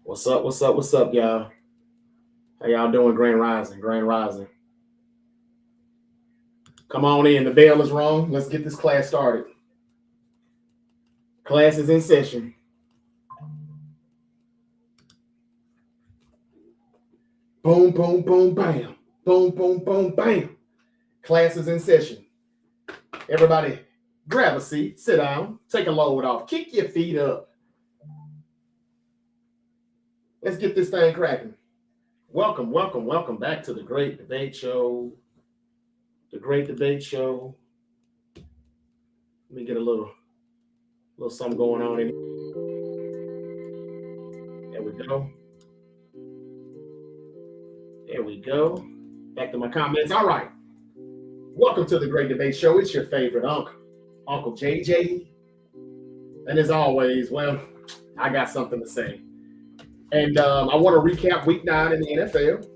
What's up? What's up? What's up, y'all? How y'all doing? Grand Rising, Grand Rising. Come on in. The bell is rung. Let's get this class started. Class is in session. Boom, boom, boom, bam. Boom, boom, boom, bam. Class is in session. Everybody, grab a seat, sit down, take a load off, kick your feet up. Let's get this thing cracking. Welcome, welcome, welcome back to the Great Debate Show. The Great Debate Show. Let me get a little something going on in here. There we go. There we go. Back to my comments. All right. Welcome to the Great Debate Show. It's your favorite Uncle JJ. And as always, well, I got something to say. And I want to recap week 9 in the NFL.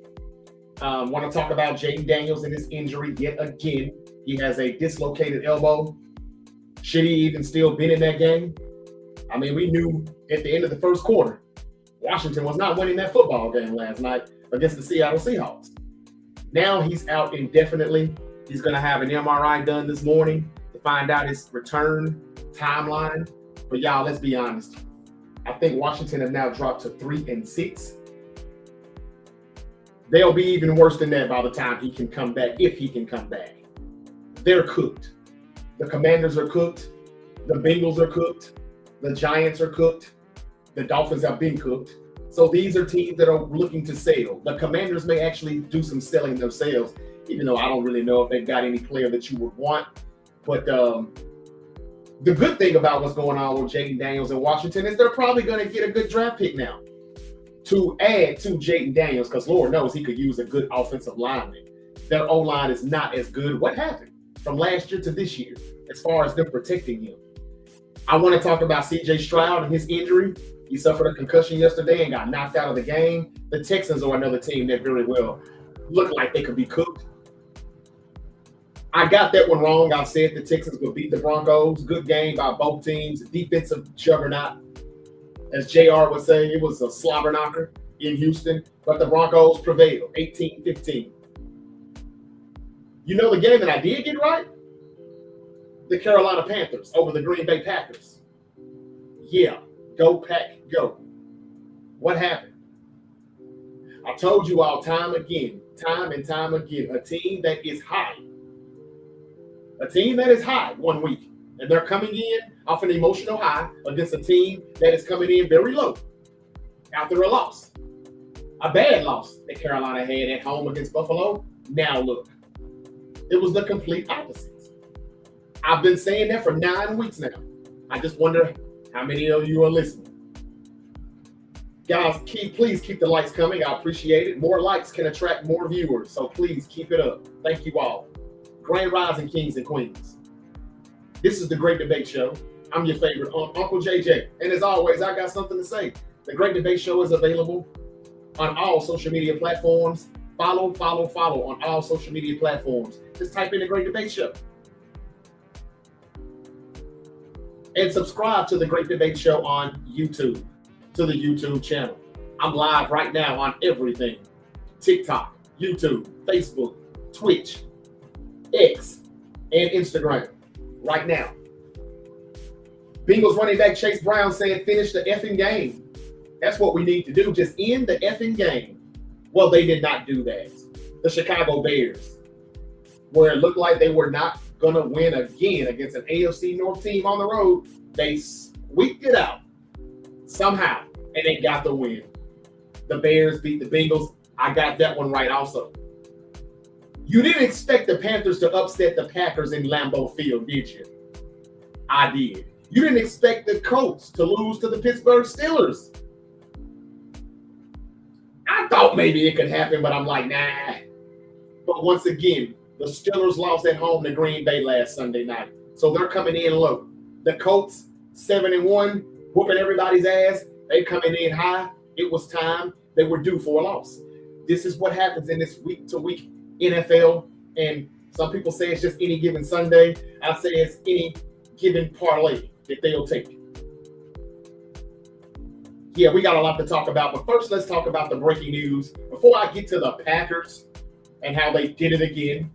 Want to talk about Jaden Daniels and his injury yet again. He has a dislocated elbow. Should he even still been in that game? I mean, we knew at the end of the first quarter, Washington was not winning that football game last night against the Seattle Seahawks. Now he's out indefinitely. He's going to have an MRI done this morning to find out his return timeline. But y'all, let's be honest. I think Washington have now dropped to 3-6. They'll be even worse than that by the time he can come back, if he can come back. They're cooked. The Commanders are cooked. The Bengals are cooked. The Giants are cooked. The Dolphins have been cooked. So these are teams that are looking to sell. The Commanders may actually do some selling themselves, even though I don't really know if they've got any player that you would want. But the good thing about what's going on with Jaden Daniels in Washington is they're probably going to get a good draft pick now to add to Jaden Daniels, because Lord knows he could use a good offensive lineman. Their O-line is not as good. What happened from last year to this year as far as them protecting him? I want to talk about C.J. Stroud and his injury. He suffered a concussion yesterday and got knocked out of the game. The Texans are another team that very well look like they could be cooked. I got that one wrong. I said the Texans would beat the Broncos. Good game by both teams. Defensive juggernaut. As JR would say, it was a slobber knocker in Houston, but the Broncos prevailed, 18-15. You know the game that I did get right? The Carolina Panthers over the Green Bay Packers. Yeah, go Pack, go. What happened? I told you all time and time again, a team that is high. A team that is high 1 week, and they're coming in off an emotional high against a team that is coming in very low after a loss. A bad loss that Carolina had at home against Buffalo. Now look, it was the complete opposite. I've been saying that for 9 weeks now. I just wonder how many of you are listening. Guys, please keep the likes coming. I appreciate it. More likes can attract more viewers, so please keep it up. Thank you all. Grand Rising Kings and Queens. This is the Great Debate Show. I'm your favorite Uncle JJ. And as always, I got something to say. The Great Debate Show is available on all social media platforms. Follow on all social media platforms. Just type in the Great Debate Show. And subscribe to the Great Debate Show on YouTube, to the YouTube channel. I'm live right now on everything. TikTok, YouTube, Facebook, Twitch, X, and Instagram right now. Bengals running back Chase Brown said, finish the effing game. That's what we need to do. Just end the effing game. Well, they did not do that. The Chicago Bears, where it looked like they were not going to win again against an AFC North team on the road, they squeaked it out somehow, and they got the win. The Bears beat the Bengals. I got that one right also. You didn't expect the Panthers to upset the Packers in Lambeau Field, did you? I did. You didn't expect the Colts to lose to the Pittsburgh Steelers. I thought maybe it could happen, but I'm like, nah. But once again, the Steelers lost at home to Green Bay last Sunday night. So they're coming in low. The Colts, 7-1, whooping everybody's ass. They coming in high. It was time. They were due for a loss. This is what happens in this week-to-week NFL. And some people say it's just any given Sunday. I say it's any given parlay. that they'll take. Yeah, we got a lot to talk about, but first let's talk about the breaking news. Before I get to the Packers and how they did it again,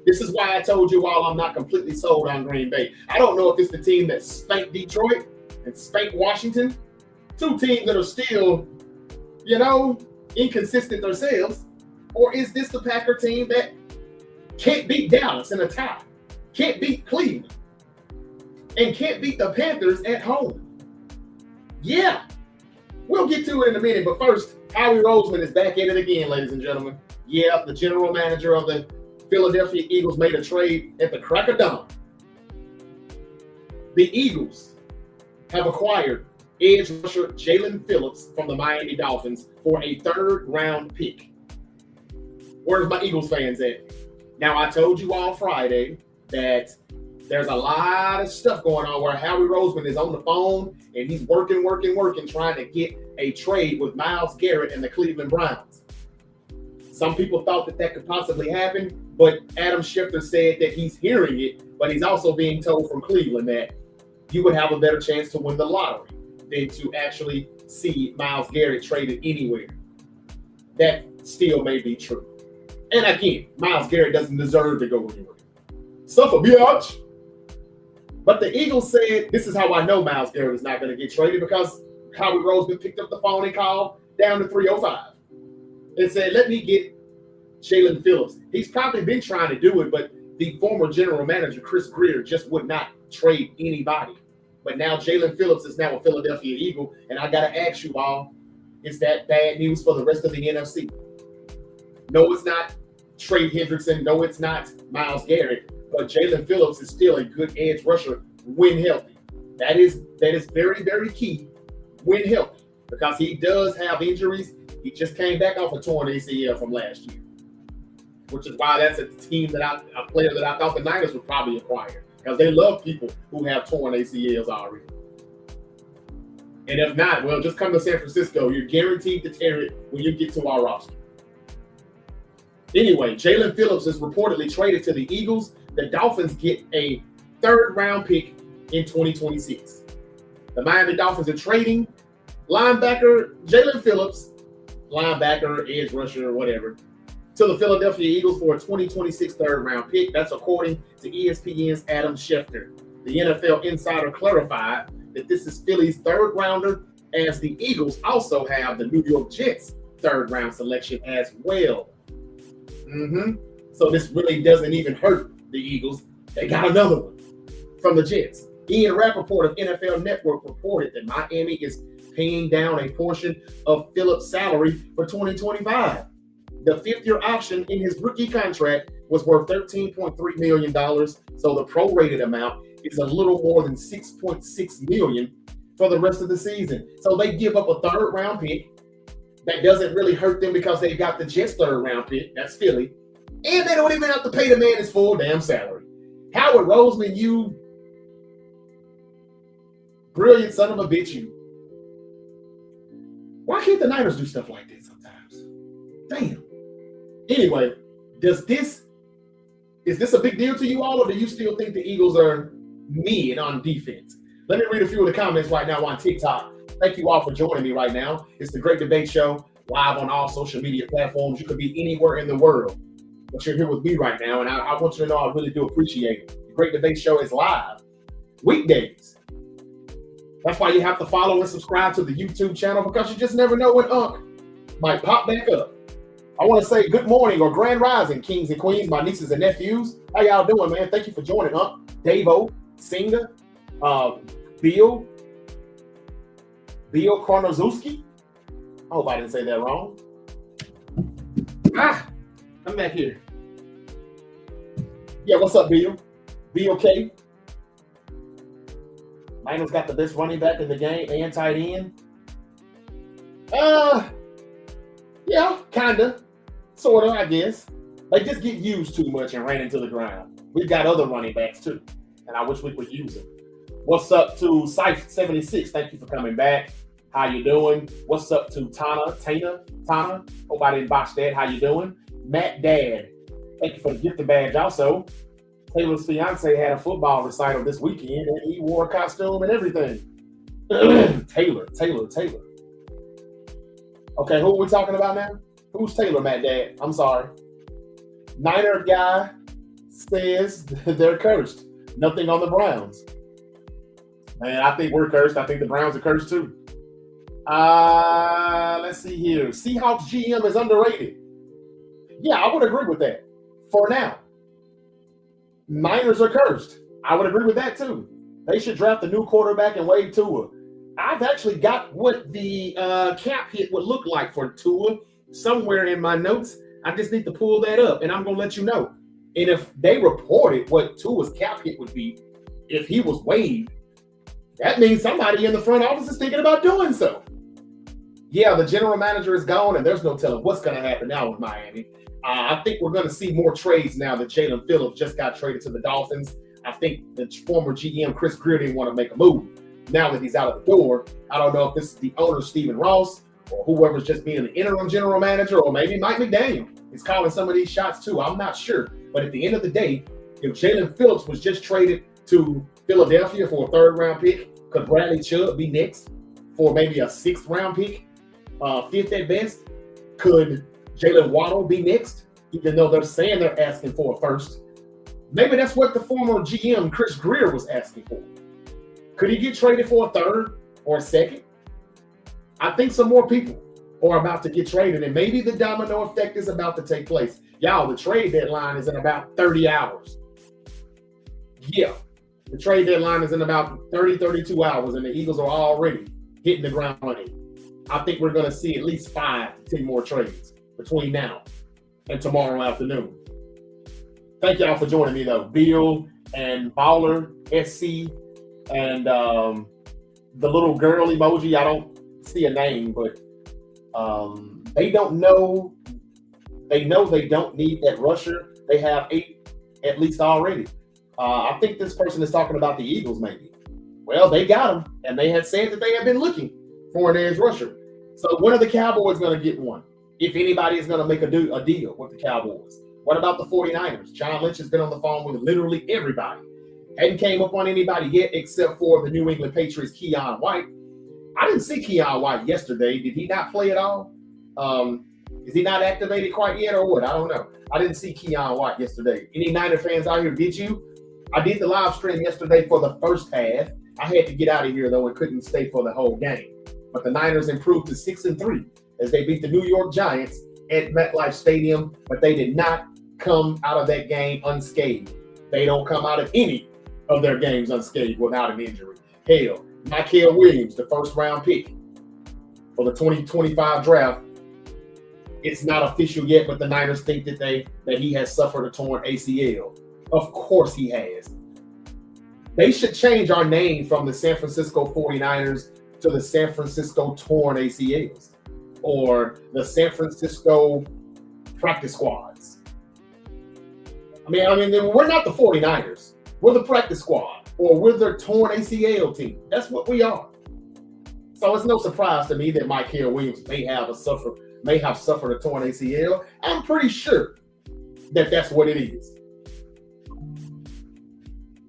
this is why I told you all I'm not completely sold on Green Bay. I don't know if it's the team that spanked Detroit and spanked Washington, two teams that are still, inconsistent themselves, or is this the Packer team that can't beat Dallas in a tie, can't beat Cleveland, and can't beat the Panthers at home? Yeah, we'll get to it in a minute, but first, Howie Roseman is back at it again, ladies and gentlemen. Yeah, the general manager of the Philadelphia Eagles made a trade at the crack of dawn. The Eagles have acquired edge rusher Jaelan Phillips from the Miami Dolphins for a third-round pick. Where's my Eagles fans at? Now, I told you all Friday that there's a lot of stuff going on where Howie Roseman is on the phone and he's working, trying to get a trade with Myles Garrett and the Cleveland Browns. Some people thought that could possibly happen, but Adam Schefter said that he's hearing it, but he's also being told from Cleveland that you would have a better chance to win the lottery than to actually see Myles Garrett traded anywhere. That still may be true. And again, Myles Garrett doesn't deserve to go anywhere. Suffer, biatch. But the Eagles said, this is how I know Myles Garrett is not going to get traded, because Howie Roseman picked up the phone and called down to 305 and said, let me get Jaelan Phillips. He's probably been trying to do it, but the former general manager, Chris Greer, just would not trade anybody. But now Jaelan Phillips is now a Philadelphia Eagle, and I got to ask you all, is that bad news for the rest of the NFC? No, it's not Trey Hendrickson. No, it's not Myles Garrett. But Jaelan Phillips is still a good edge rusher when healthy. That is very, very key when healthy, because he does have injuries. He just came back off a torn ACL from last year, which is why that's a player that I thought the Niners would probably acquire, because they love people who have torn ACLs already. And if not, well, just come to San Francisco. You're guaranteed to tear it when you get to our roster. Anyway, Jaelan Phillips is reportedly traded to the Eagles. The Dolphins get a third-round pick in 2026. The Miami Dolphins are trading linebacker Jaelan Phillips, linebacker, edge rusher, whatever, to the Philadelphia Eagles for a 2026 third-round pick. That's according to ESPN's Adam Schefter. The NFL insider clarified that this is Philly's third-rounder, as the Eagles also have the New York Jets' third-round selection as well. So this really doesn't even hurt the Eagles. They got another one from the Jets. Ian Rappaport of NFL Network reported that Miami is paying down a portion of Phillips' salary for 2025. The fifth-year option in his rookie contract was worth $13.3 million, so the prorated amount is a little more than $6.6 million for the rest of the season. So they give up a third-round pick. That doesn't really hurt them because they got the Jets' third-round pick. That's Philly. And they don't even have to pay the man his full damn salary. Howard Roseman, you brilliant son of a bitch, you. Why can't the Niners do stuff like this sometimes? Damn. Anyway, is this a big deal to you all, or do you still think the Eagles are mid on defense? Let me read a few of the comments right now on TikTok. Thank you all for joining me right now. It's the Great Debate Show, live on all social media platforms. You could be anywhere in the world, but you're here with me right now, and I want you to know I really do appreciate it. The Great Debate Show is live weekdays. That's why you have to follow and subscribe to the YouTube channel, because you just never know when Unc might pop back up. I want to say good morning or grand rising, kings and queens, my nieces and nephews. How y'all doing, man? Thank you for joining, Unc. Davo, Singer, Bill Kornozowski. I hope I didn't say that wrong. I'm back here. Yeah, what's up, Bill? B-okay? Niners got the best running back in the game and tight end. Yeah, kinda. Sorta, I guess. They just get used too much and ran into the ground. We've got other running backs too, and I wish we could use them. What's up to Syfe76? Thank you for coming back. How you doing? What's up to Tana? Hope I didn't botch that. How you doing? Matt Dad. Thank you for the gift badge also. Taylor's fiance had a football recital this weekend, and he wore a costume and everything. Taylor. Okay, who are we talking about now? Who's Taylor, Matt Dad? I'm sorry. Niner guy says they're cursed. Nothing on the Browns. Man, I think we're cursed. I think the Browns are cursed too. Let's see here. Seahawks GM is underrated. Yeah, I would agree with that for now. Niners are cursed. I would agree with that too. They should draft a new quarterback and waive Tua. I've actually got what the cap hit would look like for Tua somewhere in my notes. I just need to pull that up, and I'm going to let you know. And if they reported what Tua's cap hit would be if he was waived, that means somebody in the front office is thinking about doing so. Yeah, the general manager is gone, and there's no telling what's going to happen now with Miami. I think we're going to see more trades now that Jaelan Phillips just got traded to the Dolphins. I think the former GM, Chris Greer, didn't want to make a move. Now that he's out of the door, I don't know if this is the owner, Stephen Ross, or whoever's just being the interim general manager, or maybe Mike McDaniel is calling some of these shots too. I'm not sure. But at the end of the day, if Jaelan Phillips was just traded to Philadelphia for a third-round pick, could Bradley Chubb be next for maybe a sixth-round pick, fifth at best? Could Jalen Waddle be next, even though they're saying they're asking for a first? Maybe that's what the former GM, Chris Greer, was asking for. Could he get traded for a third or a second? I think some more people are about to get traded, and maybe the domino effect is about to take place. Y'all, the trade deadline is in about 30 hours. Yeah, the trade deadline is in about 30, 32 hours, and the Eagles are already hitting the ground running. I think we're going to see at least 5 to 10 more trades between now and tomorrow afternoon. Thank y'all for joining me, though. Bill and Baller SC and the little girl emoji. I don't see a name, but they don't know. They know they don't need that rusher. They have 8 at least already. I think this person is talking about the Eagles, maybe. Well, they got him, and they had said that they have been looking for an edge rusher. So when are the Cowboys going to get one? If anybody is going to make a deal with the Cowboys. What about the 49ers? John Lynch has been on the phone with literally everybody. Hadn't came up on anybody yet except for the New England Patriots' Keion White. I didn't see Keion White yesterday. Did he not play at all? Is he not activated quite yet or what? I don't know. I didn't see Keion White yesterday. Any Niner fans out here, did you? I did the live stream yesterday for the first half. I had to get out of here, though, and couldn't stay for the whole game. But the Niners improved to 6-3 as they beat the New York Giants at MetLife Stadium, but they did not come out of that game unscathed. They don't come out of any of their games unscathed without an injury. Hell, Mykel Williams, the first-round pick for the 2025 draft, it's not official yet, but the Niners think that he has suffered a torn ACL. Of course he has. They should change our name from the San Francisco 49ers to the San Francisco Torn ACLs or the San Francisco Practice Squads. I mean, we're not the 49ers. We're the practice squad, or we're the torn ACL team. That's what we are. So it's no surprise to me that Mykel Williams may have suffered a torn ACL. I'm pretty sure that that's what it is.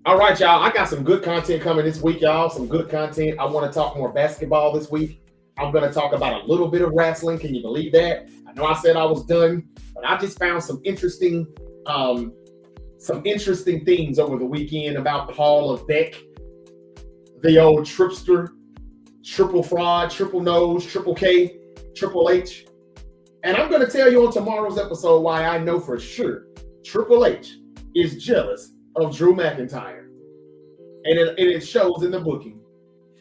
All right, y'all. I got some good content coming this week, y'all. Some good content. I want to talk more basketball this week. I'm going to talk about a little bit of wrestling. Can you believe that? I know I said I was done, but I just found some interesting things over the weekend about Paul Levesque, the old tripster, triple fraud, triple nose, triple K, Triple H. And I'm going to tell you on tomorrow's episode why I know for sure Triple H is jealous of Drew McIntyre. And it shows in the booking.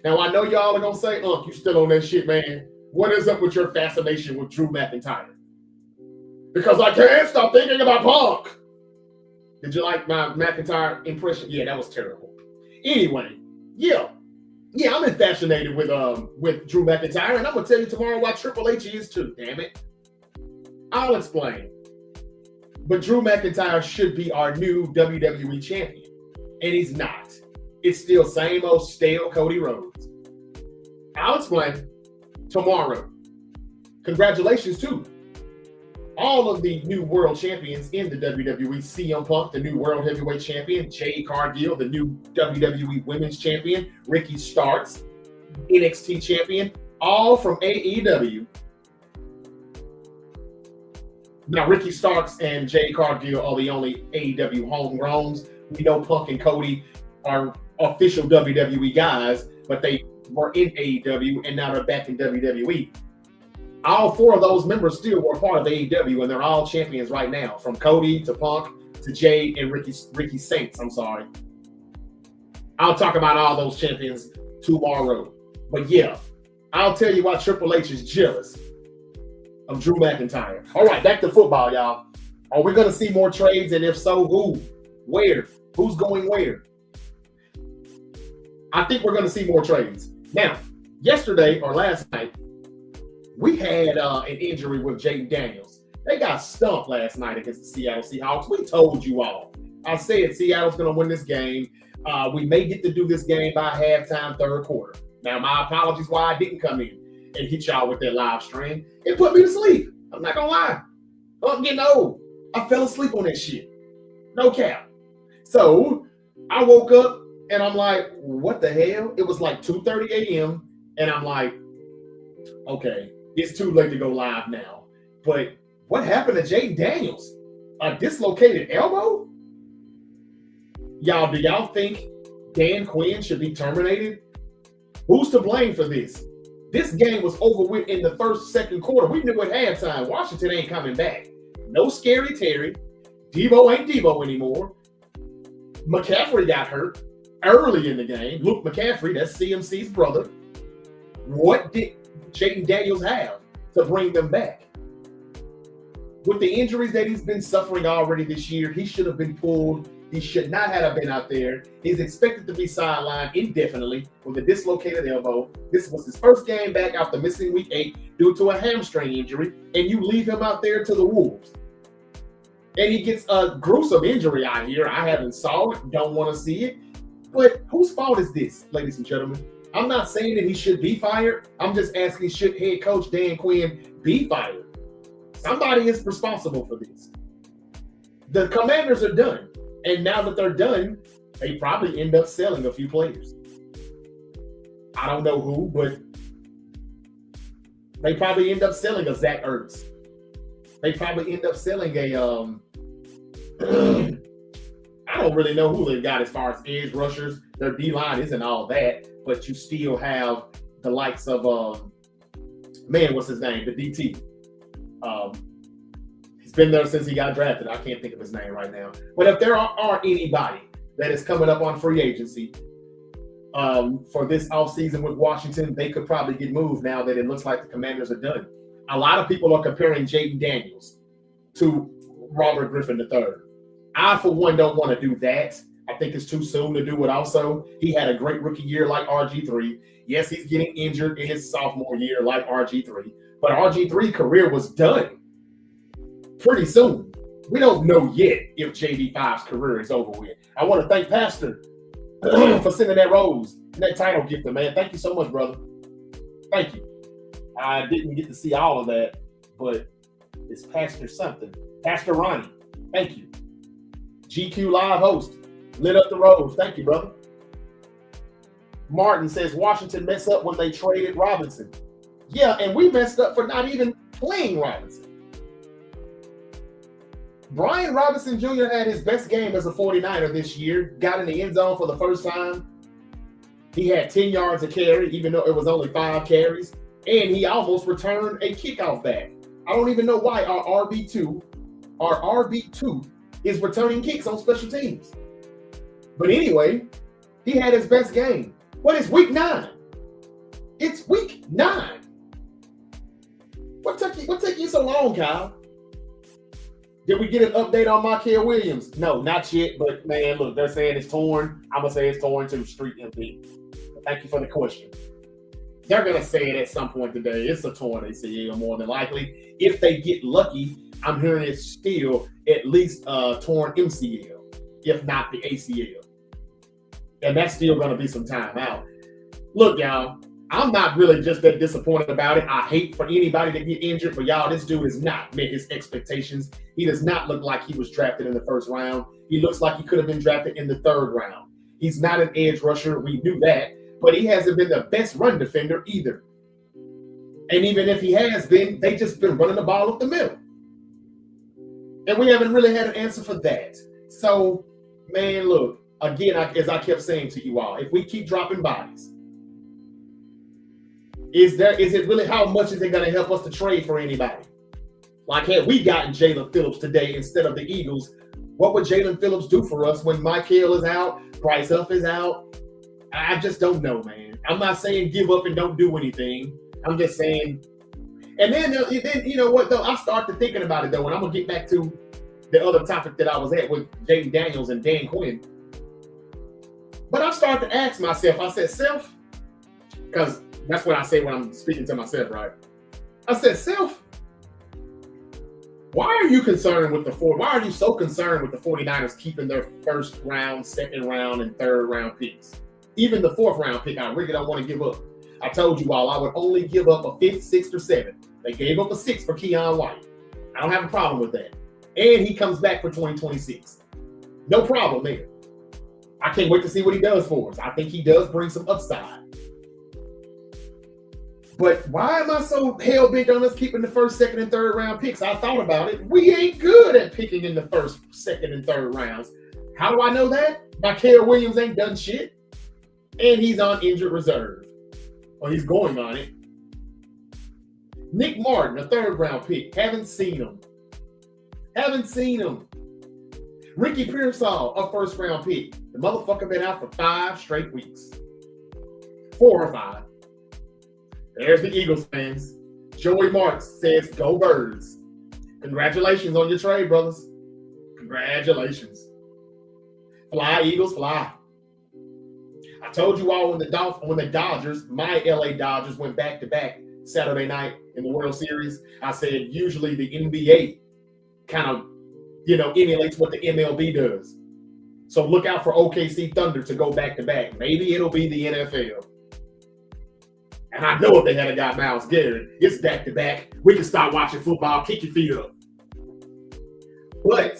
Now, I know y'all are going to say, you still on that shit, man. What is up with your fascination with Drew McIntyre? Because I can't stop thinking about Punk. Did you like my McIntyre impression? Yeah, that was terrible. Anyway, yeah, I'm infatuated with Drew McIntyre, and I'm gonna tell you tomorrow why Triple H is too. Damn it, I'll explain. But Drew McIntyre should be our new WWE champion, and he's not. It's still same old stale Cody Rhodes. I'll explain tomorrow. Congratulations too all of the new world champions in the WWE. CM Punk, the new world heavyweight champion. Jade Cargill, the new WWE women's champion. Ricky Starks, NXT champion, all from AEW. Now, Ricky Starks and Jade Cargill are the only AEW homegrowns. We know Punk and Cody are official WWE guys, but they were in AEW and now they're back in WWE. All four of those members still were part of AEW, and they're all champions right now, from Cody to Punk to Jade and Ricky Saints. I'm sorry. I'll talk about all those champions tomorrow. But yeah, I'll tell you why Triple H is jealous of Drew McIntyre. All right, back to football, y'all. Are we going to see more trades? And if so, who? Where? Who's going where? I think we're going to see more trades. Now, yesterday or last night, we had an injury with Jaden Daniels. They got stumped last night against the Seattle Seahawks. We told you all. I said Seattle's going to win this game. We may get to do this game by halftime, third quarter. Now, my apologies why I didn't come in and hit y'all with that live stream. It put me to sleep. I'm not going to lie. I'm getting old. I fell asleep on that shit. No cap. So I woke up and I'm like, what the hell? It was like 2:30 a.m. And I'm like, okay, it's too late to go live now. But what happened to Jaden Daniels? A dislocated elbow? Y'all, do y'all think Dan Quinn should be terminated? Who's to blame for this? This game was over with in the second quarter. We knew at halftime, Washington ain't coming back. No Scary Terry. Debo ain't Debo anymore. McCaffrey got hurt early in the game. Luke McCaffrey, that's CMC's brother. What did Jaden Daniels have to bring them back? With the injuries that he's been suffering already this year, he should have been pulled. He should not have been out there. He's expected to be sidelined indefinitely with a dislocated elbow. This was his first game back after missing week 8 due to a hamstring injury, and you leave him out there to the Wolves. And he gets a gruesome injury out here. I haven't saw it, don't want to see it. But whose fault is this, ladies and gentlemen? I'm not saying that he should be fired. I'm just asking, should head coach Dan Quinn be fired? Somebody is responsible for this. The Commanders are done. And now that they're done, they probably end up selling a few players. I don't know who, but they probably end up selling a Zach Ertz. They probably end up selling a I don't really know who they've got as far as edge rushers. Their D-line isn't all that, but you still have the likes of what's his name? The DT. He's been there since he got drafted. I can't think of his name right now. But if there are anybody that is coming up on free agency for this offseason with Washington, they could probably get moved now that it looks like the Commanders are done. A lot of people are comparing Jaden Daniels to Robert Griffin III. I, for one, don't want to do that. I think it's too soon to do it also. He had a great rookie year like RG3. Yes, he's getting injured in his sophomore year like RG3. But RG3's career was done pretty soon. We don't know yet if JD5's career is over with. I want to thank Pastor for sending that rose and that title gift, man. Thank you so much, brother. Thank you. I didn't get to see all of that, but it's Pastor something. Pastor Ronnie. Thank you. GQ Live host. Lit up the rose. Thank you, brother. Martin says Washington messed up when they traded Robinson. Yeah, and we messed up for not even playing Robinson. Brian Robinson Jr. had his best game as a 49er this year. Got in the end zone for the first time. He had 10 yards a carry, even though it was only 5 carries. And he almost returned a kickoff back. I don't even know why our RB2 is returning kicks on special teams. But anyway, he had his best game. What is week 9? It's week 9. What took you so long, Kyle? Did we get an update on Mikael Williams? No, not yet. But man, look, they're saying it's torn. I'm gonna say it's torn to street MP. Thank you for the question. They're gonna say it at some point today. It's a torn ACL more than likely. If they get lucky, I'm hearing it's still at least a torn MCL, if not the ACL. And that's still gonna be some time out. Look, y'all, I'm not really just that disappointed about it. I hate for anybody to get injured, but y'all, this dude has not met his expectations. He does not look like he was drafted in the first round. He looks like he could have been drafted in the third round. He's not an edge rusher. We knew that, but he hasn't been the best run defender either. And even if he has been, they just been running the ball up the middle. And we haven't really had an answer for that. So, man, look, again, as I kept saying to you all, if we keep dropping bodies, is it really, how much is it going to help us to trade for anybody? Like, had we gotten Jaelan Phillips today instead of the Eagles, what would Jaelan Phillips do for us when Michael is out, Bryce Huff is out? I just don't know, man. I'm not saying give up and don't do anything. I'm just saying. And then you know what, though? I started thinking about it, though, and I'm going to get back to the other topic that I was at with Jaden Daniels and Dan Quinn. But I started to ask myself, I said, self, because that's what I say when I'm speaking to myself, right? I said, self, why are you concerned with why are you so concerned with the 49ers keeping their first round, second round, and third round picks? Even the fourth round pick, I really don't want to give up. I told you all I would only give up a fifth, sixth, or seventh. They gave up a sixth for Keon White. I don't have a problem with that. And he comes back for 2026. No problem there. I can't wait to see what he does for us. I think he does bring some upside. But why am I so hell-bent on us keeping the first, second, and third round picks? I thought about it. We ain't good at picking in the first, second, and third rounds. How do I know that? Michael Williams ain't done shit. And he's on injured reserve. Or he's going on it. Nick Martin, a third round pick. Haven't seen him. Ricky Pearsall, a first round pick. The motherfucker been out for 5 straight weeks. 4 or 5. There's the Eagles fans. Joey Marks says, go Birds. Congratulations on your trade, brothers. Congratulations. Fly, Eagles, fly. I told you all when the Dodgers, my LA Dodgers, went back-to-back Saturday night in the World Series, I said usually the NBA kind of, emulates what the MLB does. So look out for OKC Thunder to go back-to-back. Maybe it'll be the NFL. And I know if they had a guy Myles Garrett, it's back-to-back. We can start watching football, kick your feet up. But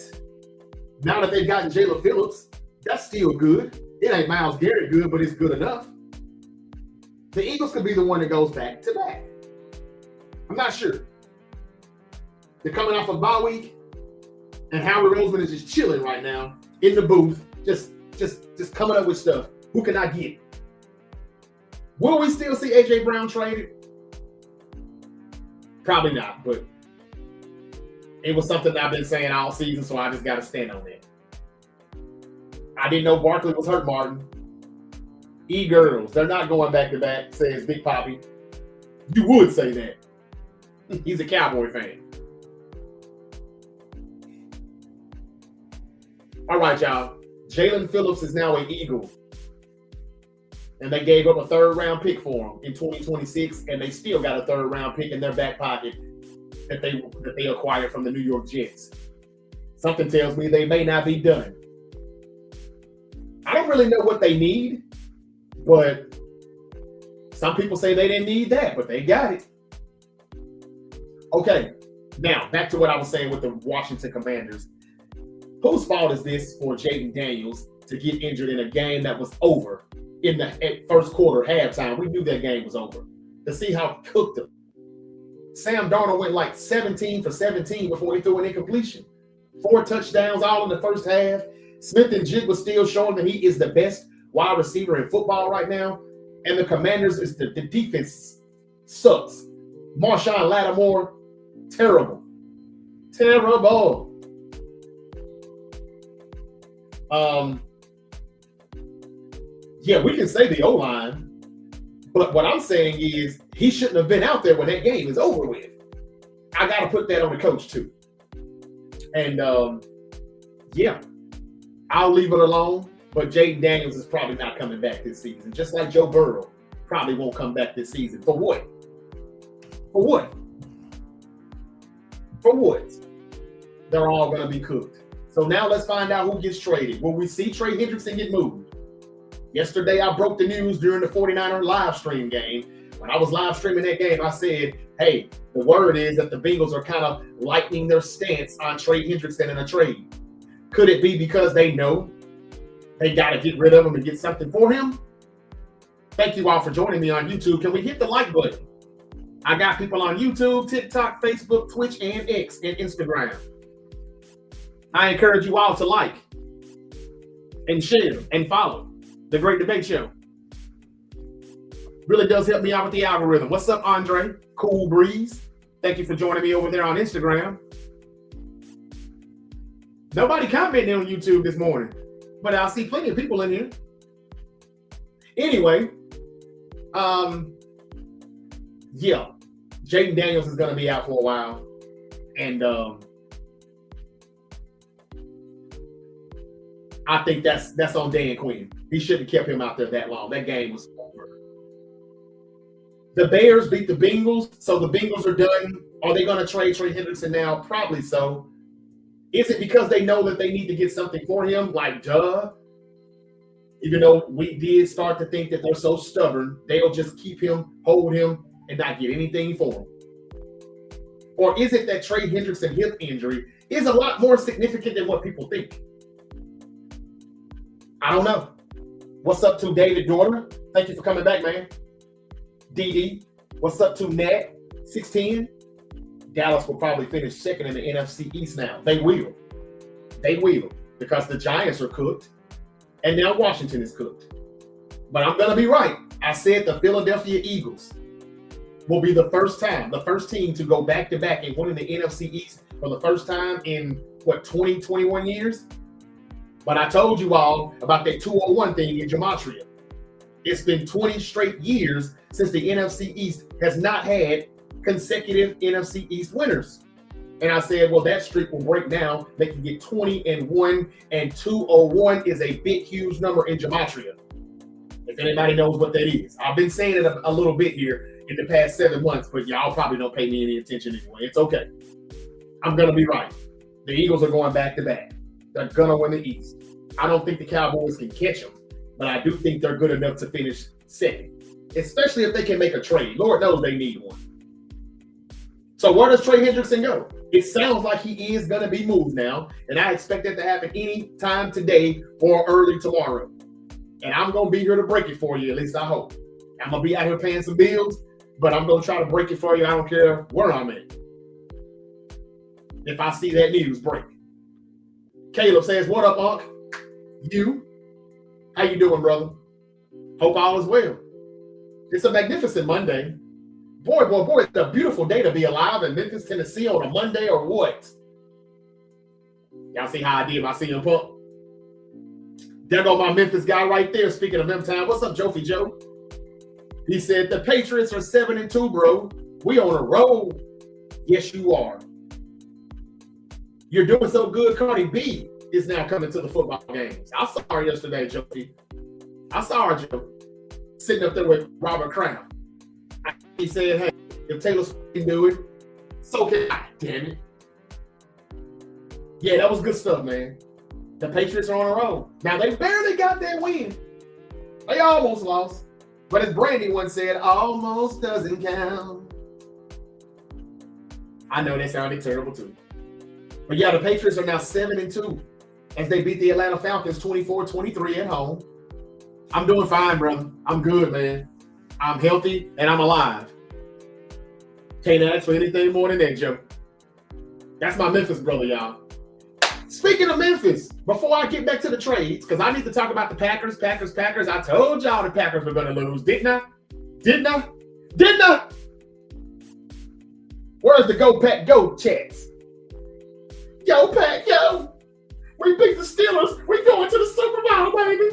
now that they've gotten Jaelan Phillips, that's still good. It ain't Myles Garrett good, but it's good enough. The Eagles could be the one that goes back-to-back. I'm not sure. They're coming off a bye week, and Howard Roseman is just chilling right now in the booth, just coming up with stuff. Who can I get? Will we still see A.J. Brown traded? Probably not, but it was something that I've been saying all season, so I just got to stand on that. I didn't know Barkley was hurt, Martin. E-girls, they're not going back-to-back, says Big Poppy. You would say that. He's a Cowboy fan. All right, y'all. Jaelan Phillips is now an Eagle. And they gave up a third-round pick for him in 2026, and they still got a third-round pick in their back pocket that they acquired from the New York Jets. Something tells me they may not be done. I don't really know what they need, but some people say they didn't need that, but they got it. Okay, now back to what I was saying with the Washington Commanders. Whose fault is this for Jaden Daniels to get injured in a game that was over in the first quarter, halftime? We knew that game was over. To see how he cooked them. Sam Darnold went like 17 for 17 before he threw an incompletion. 4 touchdowns all in the first half. Smith and Jig was still showing that he is the best wide receiver in football right now. And the Commanders, the defense sucks. Marshawn Lattimore, terrible. Terrible. Yeah, we can say the O-line, but what I'm saying is he shouldn't have been out there when that game is over with. I got to put that on the coach too. And yeah, I'll leave it alone, but Jaden Daniels is probably not coming back this season, just like Joe Burrow probably won't come back this season. For what? For what? For what? They're all going to be cooked. So now let's find out who gets traded. Will we see Trey Hendrickson get moved? Yesterday, I broke the news during the 49er live stream game When I was live streaming that game, I said, hey, the word is that the Bengals are kind of lightening their stance on Trey Hendrickson in a trade. Could it be because they know they got to get rid of him and get something for him? Thank you all for joining me on YouTube. Can we hit the like button? I got people on YouTube, TikTok, Facebook, Twitch, and X, and Instagram. I encourage you all to like and share and follow The Great Debate Show. Really does help me out with the algorithm. What's up, Andre? Cool Breeze. Thank you for joining me over there on Instagram. Nobody commented on YouTube this morning, but I see plenty of people in here. Anyway, yeah, Jaden Daniels is going to be out for a while, and I think that's on Dan Quinn. He shouldn't have kept him out there that long. That game was over. The Bears beat the Bengals, so the Bengals are done. Are they going to trade Trey Hendrickson now? Probably so. Is it because they know that they need to get something for him? Like, duh. Even though we did start to think that they're so stubborn, they'll just keep him, hold him, and not get anything for him. Or is it that Trey Hendrickson hip injury is a lot more significant than what people think? I don't know. What's up to David Dorner? Thank you for coming back, man. DD. What's up to Nat? 610. Dallas will probably finish second in the NFC East now. They will. They will. Because the Giants are cooked. And now Washington is cooked. But I'm going to be right. I said the Philadelphia Eagles will be the first team to go back-to-back and win in the NFC East for the first time in, 20, 21 years? But I told you all about that 201 thing in Gematria. It's been 20 straight years since the NFC East has not had consecutive NFC East winners. And I said, well, that streak will break now. They can get 20-1, and 201 is a big, huge number in Gematria. If anybody knows what that is. I've been saying it a little bit here in the past 7 months, but y'all probably don't pay me any attention anyway. It's okay. I'm going to be right. The Eagles are going back-to-back. They're going to win the East. I don't think the Cowboys can catch them, but I do think they're good enough to finish second, especially if they can make a trade. Lord knows they need one. So where does Trey Hendrickson go? It sounds like he is going to be moved now, and I expect that to happen any time today or early tomorrow. And I'm going to be here to break it for you, at least I hope. I'm going to be out here paying some bills, but I'm going to try to break it for you. I don't care where I'm at. If I see that news break. Caleb says, what up, Unc? You? How you doing, brother? Hope all is well. It's a magnificent Monday. Boy, it's a beautiful day to be alive in Memphis, Tennessee on a Monday or what? Y'all see how I did my CM Punk? There go my Memphis guy right there, speaking of M-Town. What's up, Jofi Joe? He said, the Patriots are 7-2, bro. We on a roll. Yes, you are. You're doing so good, Cardi B is now coming to the football games. I saw her yesterday, Jofi. I saw her, Joe, sitting up there with Robert Kraft. He said, hey, if Taylor Swift can do it, so can I, damn it. Yeah, that was good stuff, man. The Patriots are on a roll. Now, they barely got that win. They almost lost. But as Brandy once said, almost doesn't count. I know that sounded terrible, too. But yeah, the Patriots are now 7-2 as they beat the Atlanta Falcons 24-23 at home. I'm doing fine, brother. I'm good, man. I'm healthy and I'm alive. Can't ask for anything more than that, Joe. That's my Memphis brother, y'all. Speaking of Memphis, before I get back to the trades, because I need to talk about the Packers. I told y'all the Packers were going to lose, didn't I? Didn't I? Where's the Go Pack Go chats? Yo, Pack, yo. We beat the Steelers. We going to the Super Bowl, baby.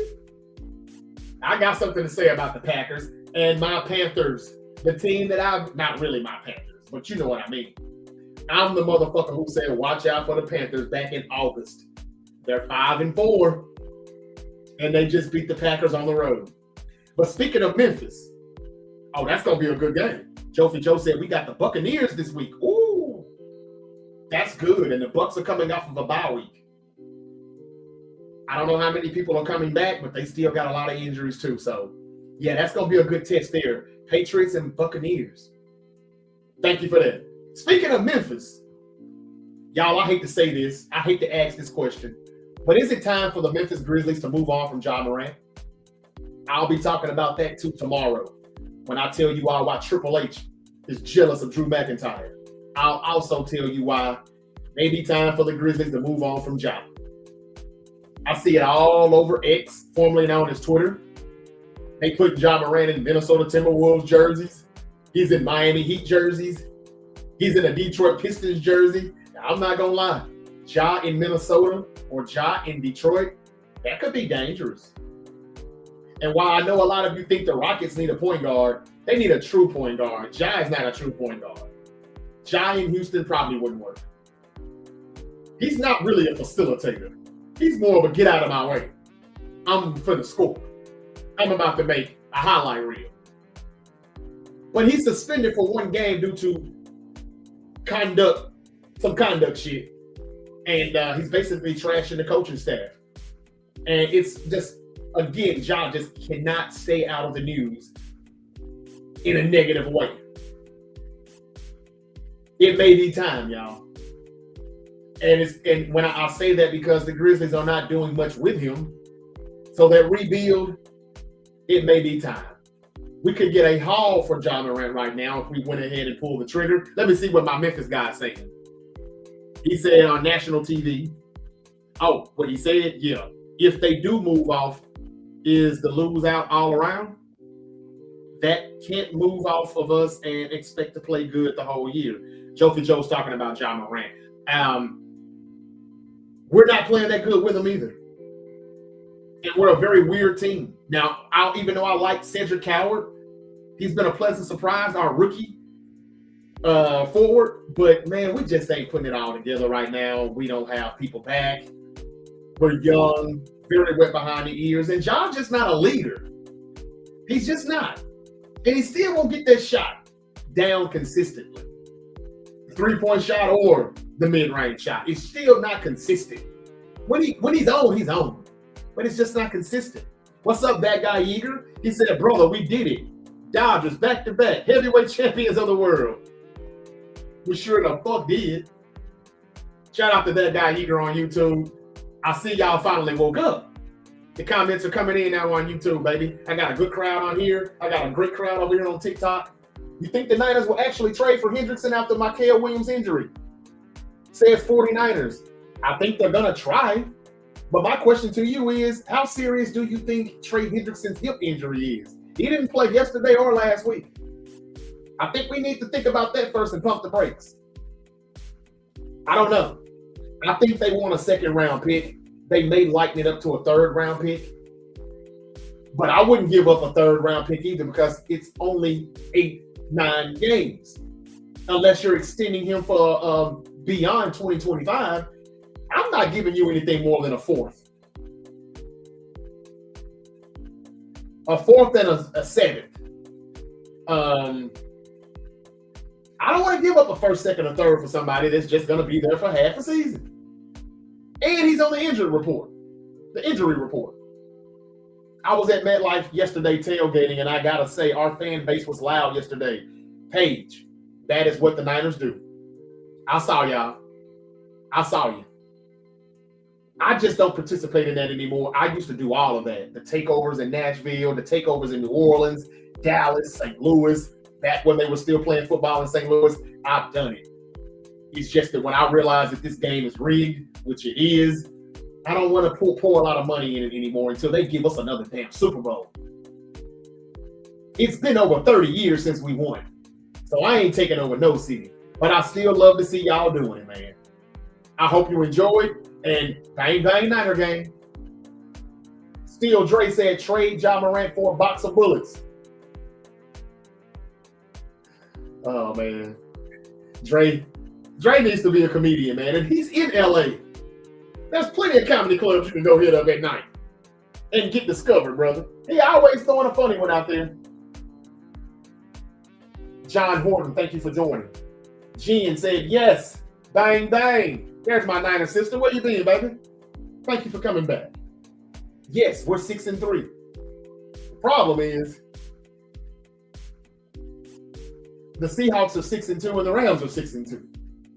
I got something to say about the Packers and my Panthers. The team that not really my Panthers, but you know what I mean. I'm the motherfucker who said, watch out for the Panthers back in August. They're 5-4, and they just beat the Packers on the road. But speaking of Memphis, oh, that's going to be a good game. Jofi Joe said, we got the Buccaneers this week. Ooh, that's good. And the Bucs are coming off of a bye week. I don't know how many people are coming back, but they still got a lot of injuries too. So Yeah, that's going to be a good test there. Patriots and Buccaneers. Thank you for that. Speaking of Memphis, y'all, I hate to say this. I hate to ask this question. But is it time for the Memphis Grizzlies to move on from Ja Morant? I'll be talking about that too tomorrow when I tell you all why Triple H is jealous of Drew McIntyre. I'll also tell you why it may be time for the Grizzlies to move on from Ja. I see it all over X, formerly known as Twitter. They put Ja Morant in Minnesota Timberwolves jerseys. He's in Miami Heat jerseys. He's in a Detroit Pistons jersey. Now, I'm not going to lie. Ja in Minnesota or Ja in Detroit, that could be dangerous. And while I know a lot of you think the Rockets need a point guard, they need a true point guard. Ja is not a true point guard. Ja in Houston probably wouldn't work. He's not really a facilitator. He's more of a get out of my way. I'm for the score. I'm about to make a highlight reel. But he's suspended for one game due to some conduct shit. And he's basically trashing the coaching staff. And it's just, again, Ja just cannot stay out of the news in a negative way. It may be time, y'all. And when I'll say that because the Grizzlies are not doing much with him. So that rebuild, it may be time. We could get a haul for Ja Morant right now if we went ahead and pulled the trigger. Let me see what my Memphis guy's saying. He said on national TV, oh, what he said? Yeah. If they do move off, is the lose out all around? That can't move off of us and expect to play good the whole year. Jofi Joe's talking about Ja Morant. We're not playing that good with him either. And we're a very weird team. Now, even though I like Cedric Coward, he's been a pleasant surprise, our rookie forward. But, man, we just ain't putting it all together right now. We don't have people back. We're young, very wet behind the ears. And John's just not a leader. He's just not. And he still won't get that shot down consistently. The three-point shot or the mid-range shot. It's still not consistent. When he's on, he's on. But it's just not consistent. What's up, that guy Yeager? He said, brother, we did it. Dodgers, back-to-back, heavyweight champions of the world. We sure the fuck did. Shout out to that guy Yeager on YouTube. I see y'all finally woke up. The comments are coming in now on YouTube, baby. I got a good crowd on here. I got a great crowd over here on TikTok. You think the Niners will actually trade for Hendrickson after Mikael Williams' injury? Says 49ers. I think they're going to try. But my question to you is, how serious do you think Trey Hendrickson's hip injury is? He didn't play yesterday or last week. I think we need to think about that first and pump the brakes. I don't know. I think they want a second-round pick. They may lighten it up to a third-round pick. But I wouldn't give up a third-round pick either because it's only 8-9 games. Unless you're extending him for beyond 2025, I'm not giving you anything more than a fourth. A fourth and a seventh. I don't want to give up a first, second, or third for somebody that's just going to be there for half a season. And he's on the injury report. I was at MetLife yesterday tailgating, and I got to say, our fan base was loud yesterday. Paige, that is what the Niners do. I saw y'all. I saw you. I just don't participate in that anymore. I used to do all of that. The takeovers in Nashville, the takeovers in New Orleans, Dallas, St. Louis. Back when they were still playing football in St. Louis, I've done it. It's just that when I realize that this game is rigged, which it is, I don't want to pour a lot of money in it anymore until they give us another damn Super Bowl. It's been over 30 years since we won. So I ain't taking over no city. But I still love to see y'all doing it, man. I hope you enjoyed. And bang, bang, Niner game. Steel Dre said trade Ja Morant for a box of bullets. Oh, man. Dre needs to be a comedian, man. And he's in L.A. There's plenty of comedy clubs you can go hit up at night and get discovered, brother. He always throwing a funny one out there. John Horton, thank you for joining. Jen said, yes, bang, bang. There's my Niner sister. Where you been, baby? Thank you for coming back. Yes, we're 6-3. The problem is The Seahawks are 6-2 and the Rams are 6-2.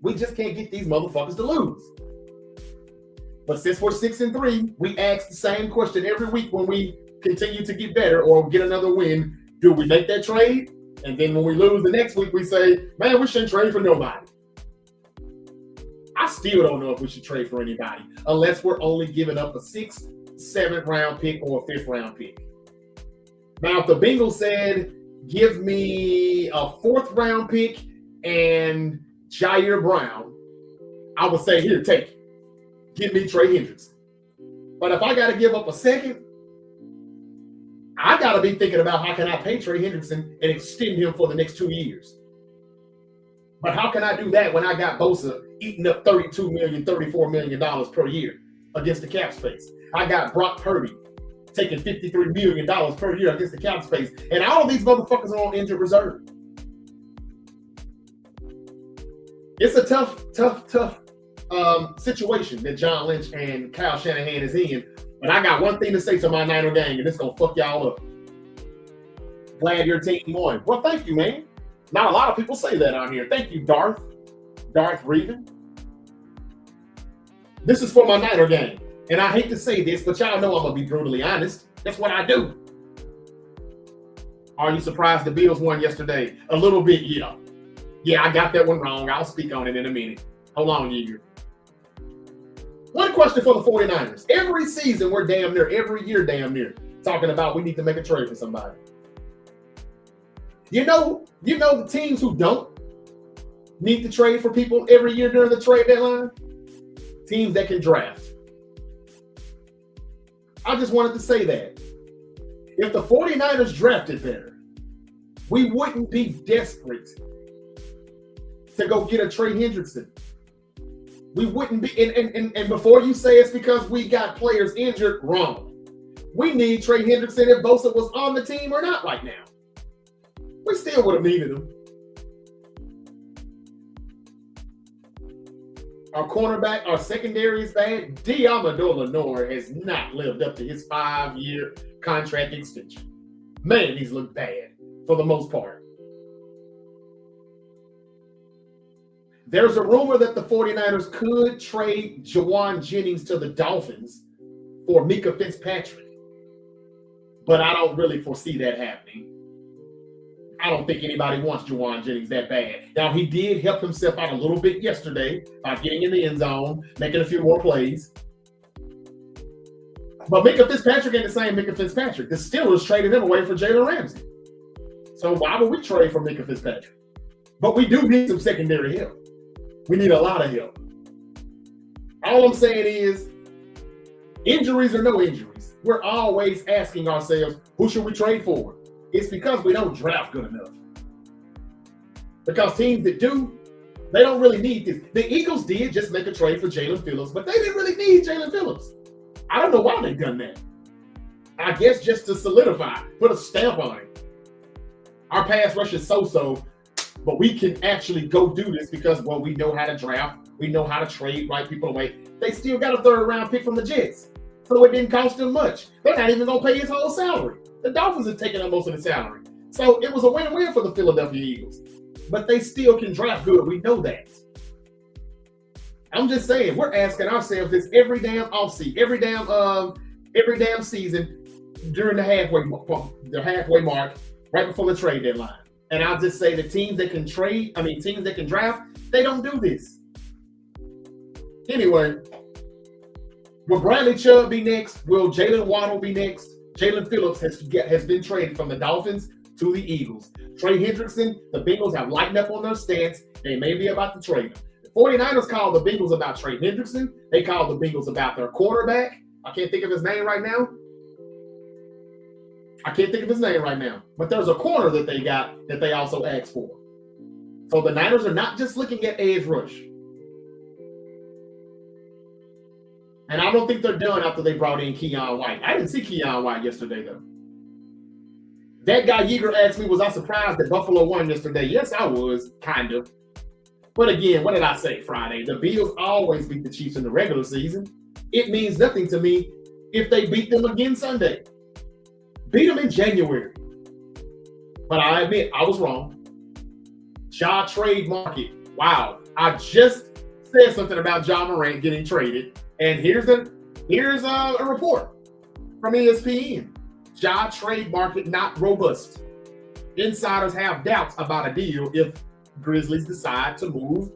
We just can't get these motherfuckers to lose. But since we're 6-3, we ask the same question every week when we continue to get better or get another win. Do we make that trade? And then when we lose the next week, we say, man, we shouldn't trade for nobody. I still don't know if we should trade for anybody unless we're only giving up a 6th, 7th round pick or a 5th round pick. Now, if the Bengals said, give me a 4th round pick and Jair Brown, I would say, here, take it. Give me Trey Hendrickson. But if I got to give up a 2nd, I got to be thinking about how can I pay Trey Hendrickson and extend him for the next 2 years. But how can I do that when I got Bosa eating up $32 million, $34 million per year against the cap space? I got Brock Purdy taking $53 million per year against the cap space. And all of these motherfuckers are on injured reserve. It's a tough situation that John Lynch and Kyle Shanahan is in. But I got one thing to say to my Niner gang, and it's going to fuck y'all up. Glad your team won. Well, thank you, man. Not a lot of people say that on here. Thank you, Darth Regan. This is for my Niner gang. And I hate to say this, but y'all know I'm going to be brutally honest. That's what I do. Are you surprised the Bills won yesterday? A little bit, yeah. Yeah, I got that one wrong. I'll speak on it in a minute. Hold on, Yeager. One question for the 49ers. Every season, we're damn near, every year damn near, talking about we need to make a trade for somebody. You know the teams who don't need to trade for people every year during the trade deadline? Teams that can draft. I just wanted to say that. If the 49ers drafted better, we wouldn't be desperate to go get a Trey Hendrickson. We wouldn't be, and before you say it's because we got players injured, wrong. We need Trey Hendrickson if Bosa was on the team or not right now. We still would have needed him. Our cornerback, our secondary is bad. Diamador Lenore has not lived up to his 5-year contract extension. Man, he's looked bad for the most part. There's a rumor that the 49ers could trade Jawan Jennings to the Dolphins for Mika Fitzpatrick. But I don't really foresee that happening. I don't think anybody wants Jawan Jennings that bad. Now, he did help himself out a little bit yesterday by getting in the end zone, making a few more plays. But Mika Fitzpatrick ain't the same Mika Fitzpatrick. The Steelers traded him away for Jalen Ramsey. So why would we trade for Mika Fitzpatrick? But we do need some secondary help. We need a lot of help. All I'm saying is, injuries or no injuries, we're always asking ourselves, who should we trade for? It's because we don't draft good enough. Because teams that do, they don't really need this. The Eagles did just make a trade for Jaelan Phillips, but they didn't really need Jaelan Phillips. I don't know why they've done that. I guess just to solidify, put a stamp on it. Our pass rush is so-so, but we can actually go do this because, well, we know how to draft. We know how to trade right people away. They still got a 3rd round pick from the Jets. So it didn't cost them much. They're not even going to pay his whole salary. The Dolphins are taking up most of the salary. So it was a win-win for the Philadelphia Eagles. But they still can draft good. We know that. I'm just saying, we're asking ourselves this every damn offseason, every damn season during the halfway mark, right before the trade deadline. And I'll just say the teams that can teams that can draft, they don't do this. Anyway, will Bradley Chubb be next? Will Jalen Waddle be next? Jaelan Phillips has been traded from the Dolphins to the Eagles. Trey Hendrickson, the Bengals have lightened up on their stance. They may be about to trade him. The 49ers called the Bengals about Trey Hendrickson. They called the Bengals about their quarterback. I can't think of his name right now. But there's a corner that they got that they also asked for. So the Niners are not just looking at edge rush. And I don't think they're done after they brought in Keion White. I didn't see Keion White yesterday, though. That guy Yeager asked me, was I surprised that Buffalo won yesterday? Yes, I was, kind of. But again, what did I say Friday? The Bills always beat the Chiefs in the regular season. It means nothing to me if they beat them again Sunday. Beat them in January. But I admit, I was wrong. Ja trade market. Wow. I just said something about Ja Morant getting traded. And here's a report from ESPN. Ja trade market not robust. Insiders have doubts about a deal if Grizzlies decide to move.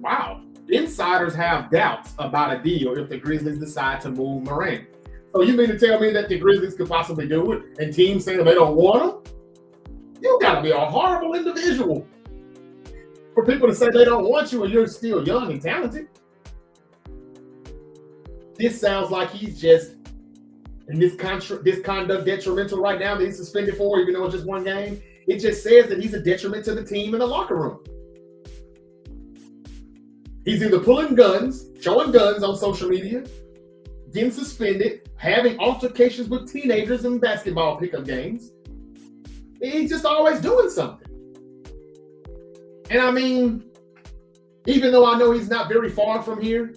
Wow. Insiders have doubts about a deal if the Grizzlies decide to move Morant. So you mean to tell me that the Grizzlies could possibly do it and teams saying they don't want him? You gotta be a horrible individual for people to say they don't want you and you're still young and talented. This sounds like he's just in this conduct detrimental right now that he's suspended for, even though it's just one game. It just says that he's a detriment to the team in the locker room. He's either pulling guns, showing guns on social media, getting suspended, having altercations with teenagers in basketball pickup games. He's just always doing something. And I mean, even though I know he's not very far from here,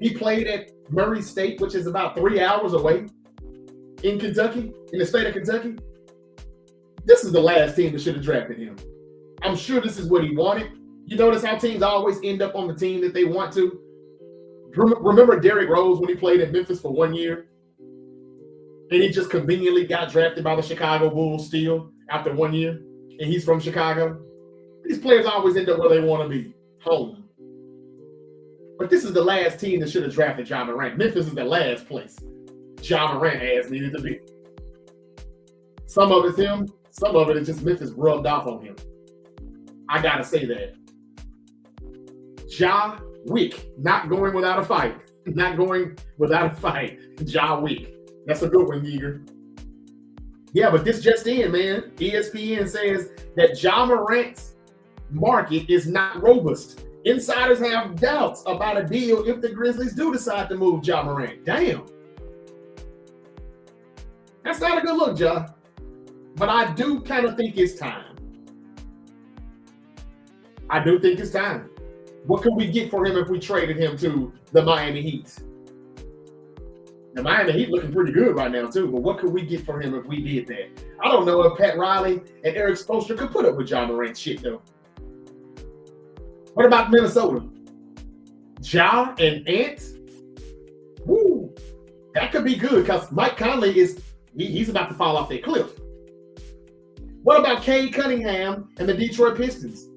he played at Murray State, which is about 3 hours away in Kentucky, in the state of Kentucky. This is the last team that should have drafted him. I'm sure this is what he wanted. You notice how teams always end up on the team that they want to. Remember Derrick Rose when he played at Memphis for 1 year? And he just conveniently got drafted by the Chicago Bulls still after 1 year. And he's from Chicago. These players always end up where they want to be, home. But this is the last team that should have drafted Ja Morant. Memphis is the last place Ja Morant has needed to be. Some of it's him. Some of it is just Memphis rubbed off on him. I got to say that. Ja Wick, not going without a fight. Not going without a fight. Ja Wick. That's a good one, Yeager. Yeah, but this just in, man. ESPN says that Ja Morant's market is not robust. Insiders have doubts about a deal if the Grizzlies do decide to move Ja Morant. Damn. That's not a good look, Ja. But I do kind of think it's time. I do think it's time. What could we get for him if we traded him to the Miami Heat? The Miami Heat looking pretty good right now, too. But what could we get for him if we did that? I don't know if Pat Riley and Eric Spoelstra could put up with Ja Morant shit, though. What about Minnesota? Ja and Ant? Woo! That could be good because Mike Conley he's about to fall off that cliff. What about Cade Cunningham and the Detroit Pistons?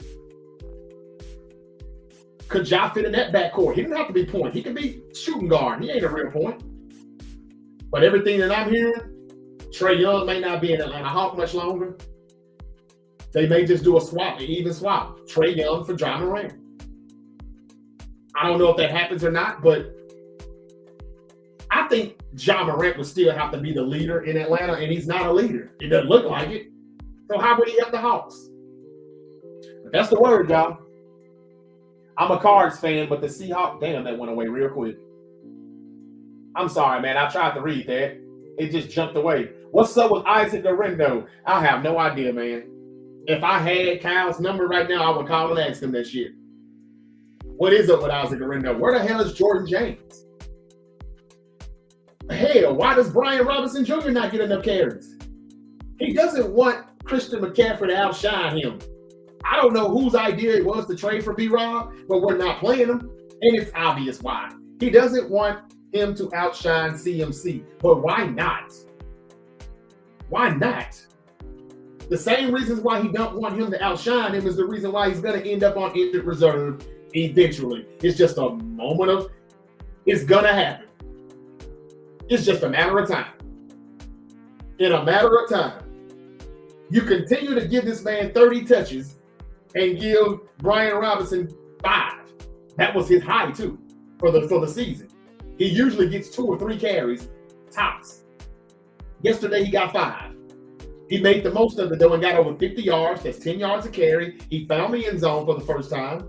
Could Ja fit in that backcourt? He didn't have to be point. He could be shooting guard. He ain't a real point. But everything that I'm hearing, Trae Young may not be in Atlanta Hawk much longer. They may just do a swap, an even swap. Trae Young for Ja Morant. I don't know if that happens or not, but I think Ja Morant would still have to be the leader in Atlanta, and he's not a leader. It doesn't look like it. So how would he help the Hawks? But that's the word, y'all. I'm a Cards fan, but the Seahawks, damn, that went away real quick. I'm sorry, man. I tried to read that. It just jumped away. What's up with Isaac Garendo? I have no idea, man. If I had Kyle's number right now, I would call and ask him that shit. What is up with Isaac Garendo? Where the hell is Jordan James? Hell, why does Brian Robinson Jr. not get enough carries? He doesn't want Christian McCaffrey to outshine him. I don't know whose idea it was to trade for B-Rob, but we're not playing him, and it's obvious why. He doesn't want him to outshine CMC, but why not? Why not? The same reasons why he don't want him to outshine him is the reason why he's going to end up on injured reserve eventually. It's just a moment of, it's going to happen. It's just a matter of time. In a matter of time. You continue to give this man 30 touches and give Brian Robinson 5. That was his high, too, for the season. He usually gets 2 or 3 carries, tops. Yesterday, he got 5. He made the most of it, though, and got over 50 yards. That's 10 yards a carry. He found the end zone for the first time,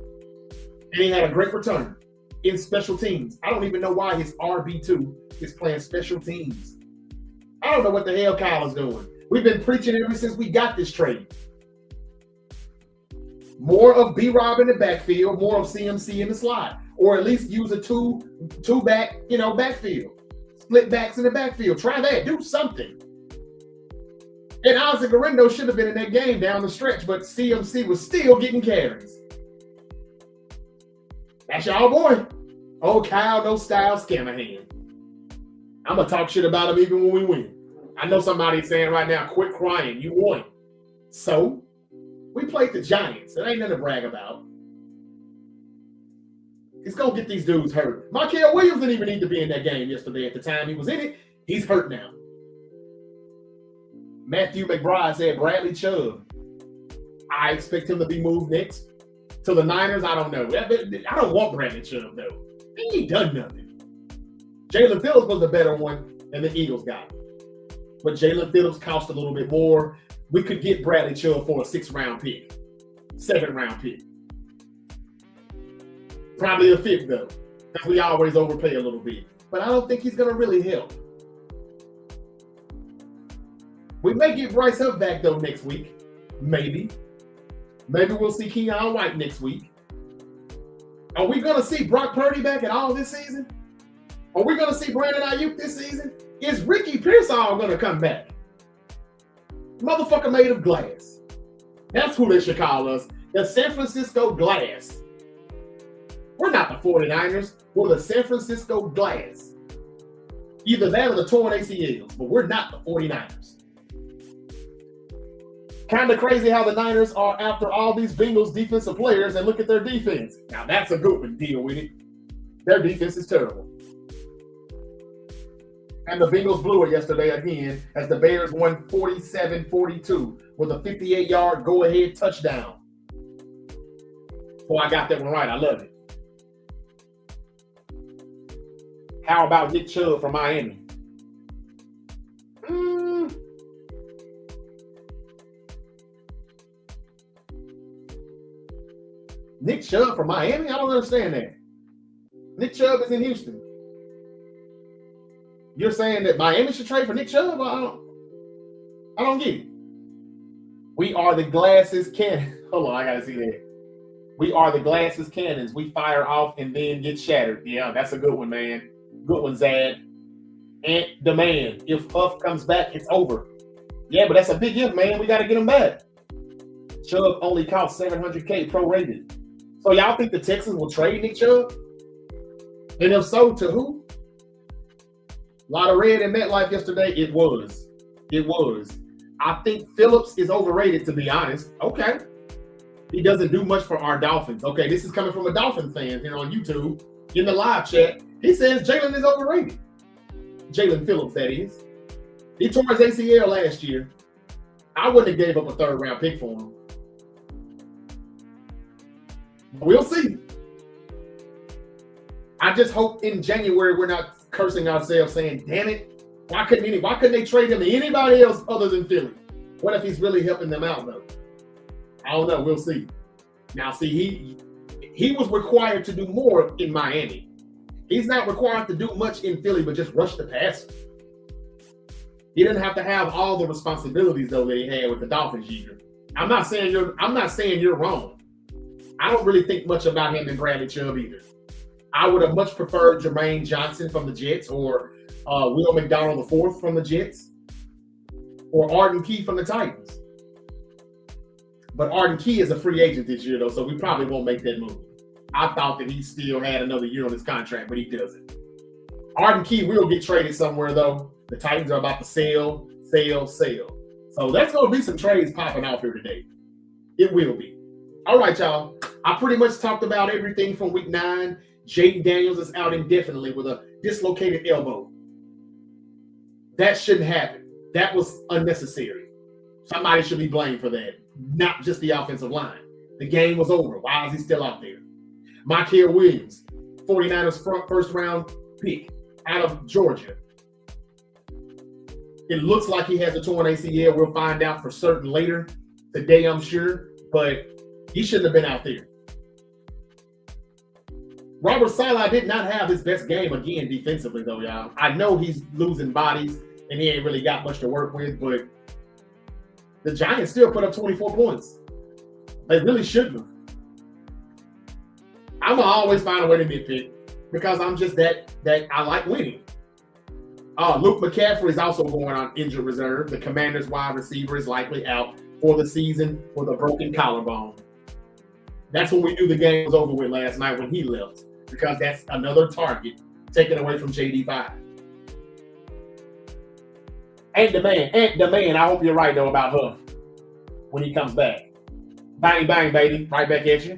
and he had a great return in special teams. I don't even know why his RB2 is playing special teams. I don't know what the hell Kyle is doing. We've been preaching ever since we got this trade. More of B-Rob in the backfield, more of CMC in the slot, or at least use a two back, backfield. Split backs in the backfield. Try that. Do something. And Isaac Garendo should have been in that game down the stretch, but CMC was still getting carries. That's y'all boy. Oh, Kyle, no style, Scamahan. I'm going to talk shit about him even when we win. I know somebody's saying right now, quit crying. You won. So, we played the Giants. It ain't nothing to brag about. He's going to get these dudes hurt. Markel Williams didn't even need to be in that game yesterday at the time he was in it. He's hurt now. Matthew McBride said Bradley Chubb. I expect him to be moved next. To the Niners, I don't know. I don't want Bradley Chubb, though. He ain't done nothing. Jaelan Phillips was the better one, and the Eagles got him. But Jaelan Phillips cost a little bit more. We could get Bradley Chubb for a 6th-round pick, 7th-round pick. Probably a 5th, though, because we always overpay a little bit. But I don't think he's going to really help. We may get Bryce Huff back, though, next week. Maybe. Maybe we'll see Keion White next week. Are we going to see Brock Purdy back at all this season? Are we going to see Brandon Ayuk this season? Is Ricky Pearsall going to come back? Motherfucker made of glass. That's who they should call us. The San Francisco Glass. We're not the 49ers. We're the San Francisco Glass. Either that or the torn ACLs, but we're not the 49ers. Kind of crazy how the Niners are after all these Bengals defensive players and look at their defense. Now that's a good one. Deal with it. Their defense is terrible. And the Bengals blew it yesterday again as the Bears won 47-42 with a 58-yard go-ahead touchdown. Oh, I got that one right. I love it. How about Nick Chubb from Miami? Nick Chubb from Miami? I don't understand that. Nick Chubb is in Houston. You're saying that Miami should trade for Nick Chubb? I don't get it. We are the glasses cannon. Hold on, I gotta see that. We are the glasses cannons. We fire off and then get shattered. Yeah, that's a good one, man. Good one, Zad. And the man. If Huff comes back, it's over. Yeah, but that's a big if, man. We gotta get him back. Chubb only cost $700K prorated. So y'all think the Texans will trade Nick Chubb? And if so, to who? A lot of red in MetLife yesterday. It was. I think Phillips is overrated, to be honest. Okay. He doesn't do much for our Dolphins. Okay, this is coming from a Dolphins fan here on YouTube in the live chat. He says Jaelan is overrated. Jaelan Phillips, that is. He tore his ACL last year. I wouldn't have gave up a 3rd-round pick for him. We'll see. I just hope in January we're not cursing ourselves saying, damn it, why couldn't they trade him to anybody else other than Philly? What if he's really helping them out, though? I don't know. We'll see. Now, see, he was required to do more in Miami. He's not required to do much in Philly, but just rush the passer. He didn't have to have all the responsibilities, though, that he had with the Dolphins year. I'm not saying you're wrong. I don't really think much about him and Bradley Chubb either. I would have much preferred Jermaine Johnson from the Jets or Will McDonald IV from the Jets or Arden Key from the Titans. But Arden Key is a free agent this year, though, so we probably won't make that move. I thought that he still had another year on his contract, but he doesn't. Arden Key will get traded somewhere, though. The Titans are about to sell. So that's going to be some trades popping off here today. It will be. All right, y'all. I pretty much talked about everything from week 9. Jaden Daniels is out indefinitely with a dislocated elbow. That shouldn't happen. That was unnecessary. Somebody should be blamed for that, not just the offensive line. The game was over. Why is he still out there? Markel Williams, 49ers first-round pick out of Georgia. It looks like he has a torn ACL. We'll find out for certain later today, I'm sure, but he shouldn't have been out there. Robert Saleh did not have his best game again defensively, though, y'all. I know he's losing bodies and he ain't really got much to work with, but the Giants still put up 24 points. They really shouldn't have. I'm going to always find a way to nitpick because I'm just that I like winning. Luke McCaffrey is also going on injured reserve. The Commanders' wide receiver is likely out for the season with a broken collarbone. That's when we knew the game was over with last night when he left, because that's another target taken away from JD5. Ain't the man. I hope you're right, though, about Huff when he comes back. Bang, bang, baby. Right back at you.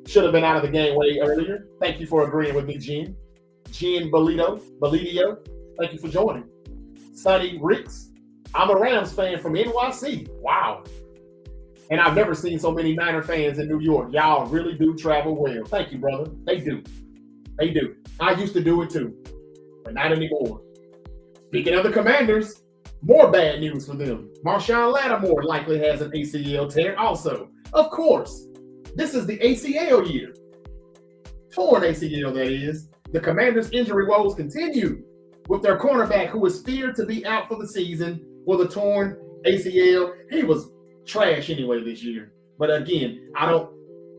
Should have been out of the game way earlier. Thank you for agreeing with me, Jen. Jen Belidio. Thank you for joining. Sonny Ricks. I'm a Rams fan from NYC. Wow. And I've never seen so many Niner fans in New York. Y'all really do travel well. Thank you, brother. They do. I used to do it too, but not anymore. Speaking of the Commanders, more bad news for them. Marshawn Lattimore likely has an ACL tear also. Of course, this is the ACL year. Torn ACL, that is. The Commanders' injury woes continue with their cornerback, who is feared to be out for the season with a torn ACL. He was trash anyway this year. But again, I don't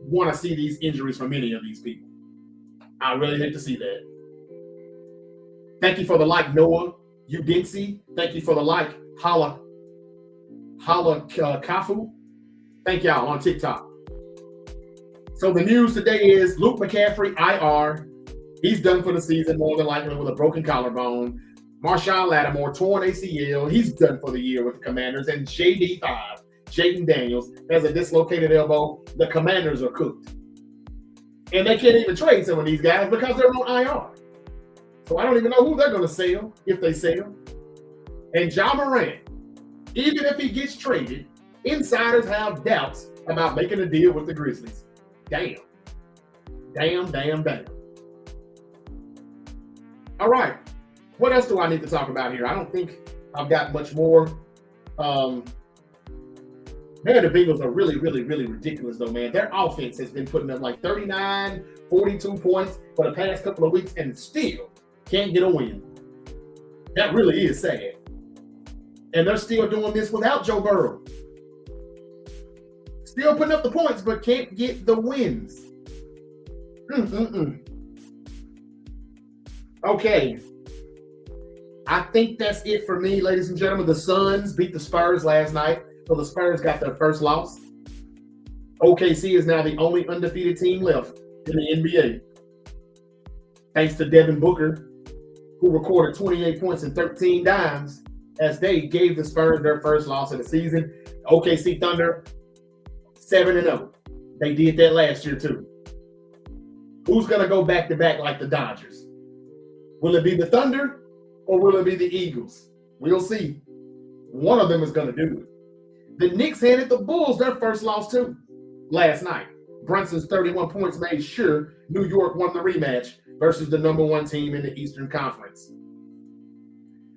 want to see these injuries from any of these people. I really hate to see that. Thank you for the like, Noah. You did see. Thank you for the like, Hala Kafu. Thank y'all on TikTok. So the news today is Luke McCaffrey, IR. He's done for the season, more than likely with a broken collarbone. Marshawn Lattimore, torn ACL. He's done for the year with the Commanders. And JD5, Jaden Daniels, has a dislocated elbow. The Commanders are cooked. And they can't even trade some of these guys because they're on IR. So I don't even know who they're going to sell, if they sell. And John Morant, even if he gets traded, insiders have doubts about making a deal with the Grizzlies. Damn. All right. What else do I need to talk about here? I don't think I've got much more. Man, the Bengals are really ridiculous, though, man. Their offense has been putting up like 39, 42 points for the past couple of weeks and still can't get a win. That really is sad. And they're still doing this without Joe Burrow. Still putting up the points, but can't get the wins. Okay. I think that's it for me, ladies and gentlemen. The Suns beat the Spurs last night, so the Spurs got their first loss. OKC is now the only undefeated team left in the NBA. Thanks to Devin Booker, who recorded 28 points and 13 dimes as they gave the Spurs their first loss of the season. OKC Thunder, 7-0. They did that last year too. Who's going to go back-to-back like the Dodgers? Will it be the Thunder or will it be the Eagles? We'll see. One of them is going to do it. The Knicks handed the Bulls their first loss too last night. Brunson's 31 points made sure New York won the rematch versus the number one team in the Eastern Conference.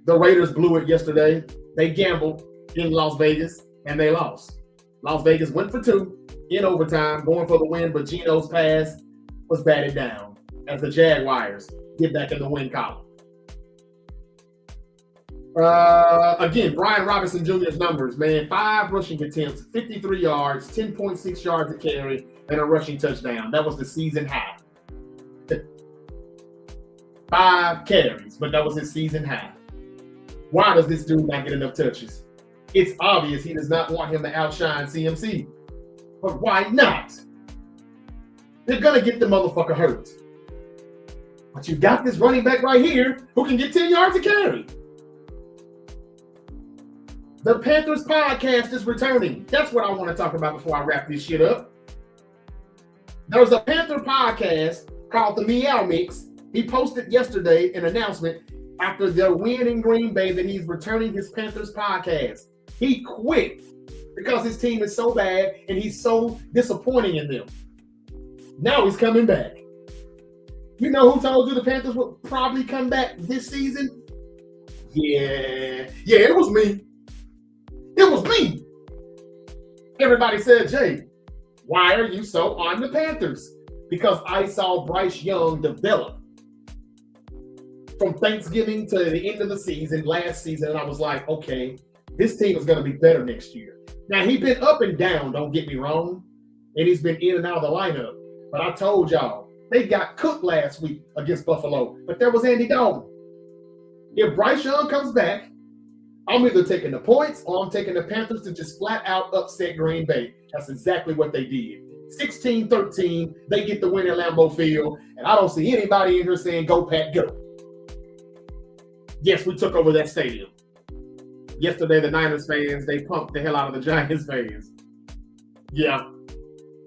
The Raiders blew it yesterday. They gambled in Las Vegas, and they lost. Las Vegas went for two in overtime, going for the win, but Geno's pass was batted down as the Jaguars get back in the win column. Again, Brian Robinson Jr.'s numbers, man, 5 rushing attempts, 53 yards, 10.6 yards a carry, and a rushing touchdown. That was the season high. 5 carries, but that was his season high. Why does this dude not get enough touches? It's obvious he does not want him to outshine CMC. But why not? They're going to get the motherfucker hurt. But you got this running back right here who can get 10 yards a carry. The Panthers podcast is returning. That's what I want to talk about before I wrap this shit up. There's a Panther podcast called The Meow Mix. He posted yesterday an announcement after their win in Green Bay that he's returning his Panthers podcast. He quit because his team is so bad and he's so disappointing in them. Now he's coming back. You know who told you the Panthers would probably come back this season? Yeah, it was me. It was me. Everybody said, Jay, why are you so on the Panthers? Because I saw Bryce Young develop from Thanksgiving to the end of the season, last season, and I was like, okay, this team is going to be better next year. Now, he's been up and down, don't get me wrong, and he's been in and out of the lineup. But I told y'all, they got cooked last week against Buffalo, but there was Andy Dalton. If Bryce Young comes back, I'm either taking the points or I'm taking the Panthers to just flat out upset Green Bay. That's exactly what they did. 16-13, they get the win at Lambeau Field, and I don't see anybody in here saying, go, Pat, go. Yes, we took over that stadium. Yesterday, the Niners fans, they pumped the hell out of the Giants fans. Yeah.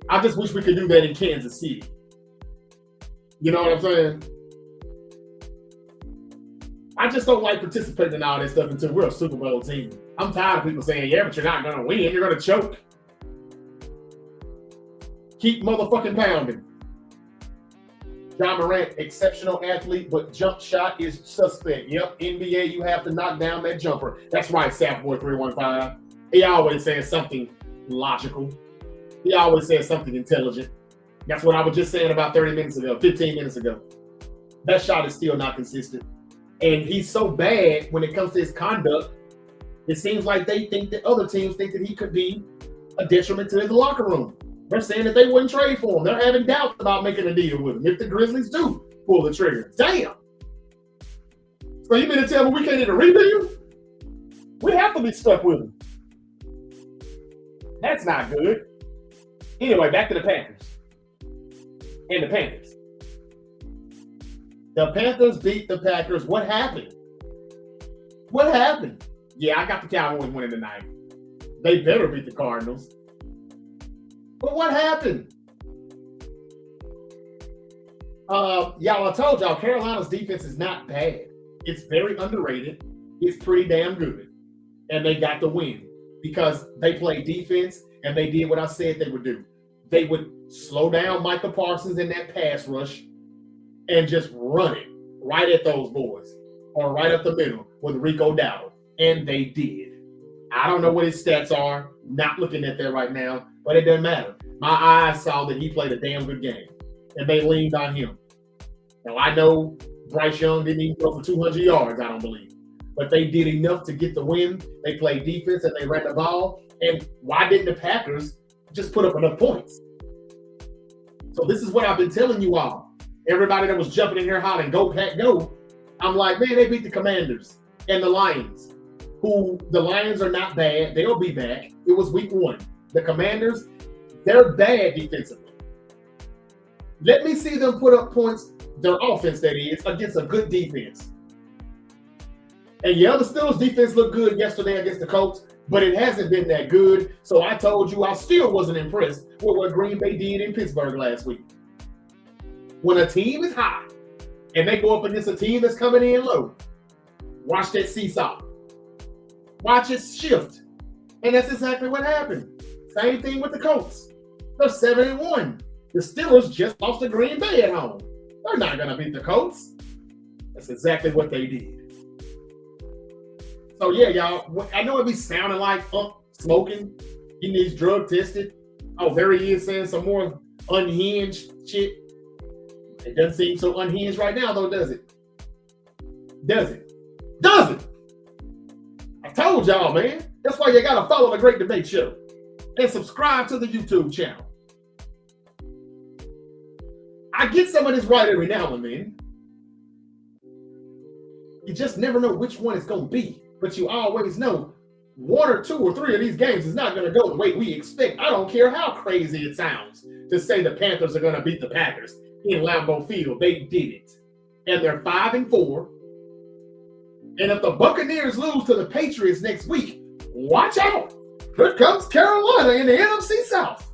I just wish we could do that in Kansas City. You know what I'm saying? I just don't like participating in all this stuff until we're a Super Bowl team. I'm tired of people saying, yeah, but you're not going to win. You're going to choke. Keep motherfucking pounding. John Morant, exceptional athlete, but jump shot is suspect. Yep, NBA, you have to knock down that jumper. That's right, Sapboy 315. He always says something logical. He always says something intelligent. That's what I was just saying about 30 minutes ago, 15 minutes ago. That shot is still not consistent. And he's so bad when it comes to his conduct, it seems like they think that other teams think that he could be a detriment to his locker room. They're saying that they wouldn't trade for him. They're having doubts about making a deal with him if the Grizzlies do pull the trigger. Damn. So you mean to tell me we can't even rebuild? We have to be stuck with him. That's not good. Anyway, back to the Panthers. And the Panthers. The Panthers beat the Packers. What happened? What happened? Yeah, I got the Cowboys winning tonight. They better beat the Cardinals. But what happened? Y'all, I told y'all, Carolina's defense is not bad. It's very underrated. It's pretty damn good. And they got the win because they played defense and they did what I said they would do. They would slow down Micah Parsons in that pass rush and just run it right at those boys or right up the middle with Rico Dowdle. And they did. I don't know what his stats are. Not looking at that right now, but it doesn't matter. My eyes saw that he played a damn good game, and they leaned on him. Now, I know Bryce Young didn't even go for 200 yards, I don't believe. But they did enough to get the win. They played defense, and they ran the ball. And why didn't the Packers just put up enough points? So this is what I've been telling you all. Everybody that was jumping in here hollering, go, Pack, go. I'm like, man, they beat the Commanders and the Lions, who the Lions are not bad. They'll be back. It was week 1. The Commanders, they're bad defensively. Let me see them put up points, their offense that is, against a good defense. And yeah, the Steelers defense looked good yesterday against the Colts, but it hasn't been that good. So I told you I still wasn't impressed with what Green Bay did in Pittsburgh last week. When a team is high and they go up against a team that's coming in low, watch that seesaw. Watch it shift. And that's exactly what happened. Same thing with the Colts. They're 7-1. The Steelers just lost to Green Bay at home. They're not going to beat the Colts. That's exactly what they did. So, yeah, y'all, I know it be sounding like smoking. He needs drug tested. Oh, there he is saying some more unhinged shit. It doesn't seem so unhinged right now, though, does it? Does it? Does it? I told y'all, man. That's why you got to follow the Great Debate Show and subscribe to the YouTube channel. I get some of this right every now and then. You just never know which one it's going to be, but you always know 1 or 2 or 3 of these games is not going to go the way we expect. I don't care how crazy it sounds to say the Panthers are going to beat the Packers in Lambeau Field. They did it. And they're 5-4. And if the Buccaneers lose to the Patriots next week, watch out. Here comes Carolina in the NFC South.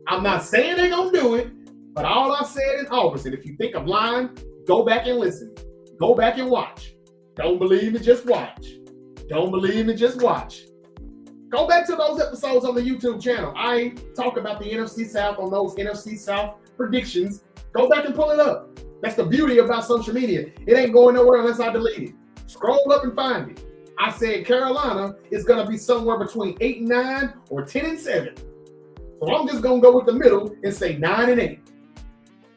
I'm not saying they're going to do it, but all I said in August, and if you think I'm lying, go back and listen. Go back and watch. Don't believe me, just watch. Don't believe me, just watch. Go back to those episodes on the YouTube channel. I talk about the NFC South on those NFC South predictions. Go back and pull it up. That's the beauty about social media. It ain't going nowhere unless I delete it. Scroll up and find it. I said Carolina is going to be somewhere between 8-9 or 10-7. So I'm just going to go with the middle and say 9-8.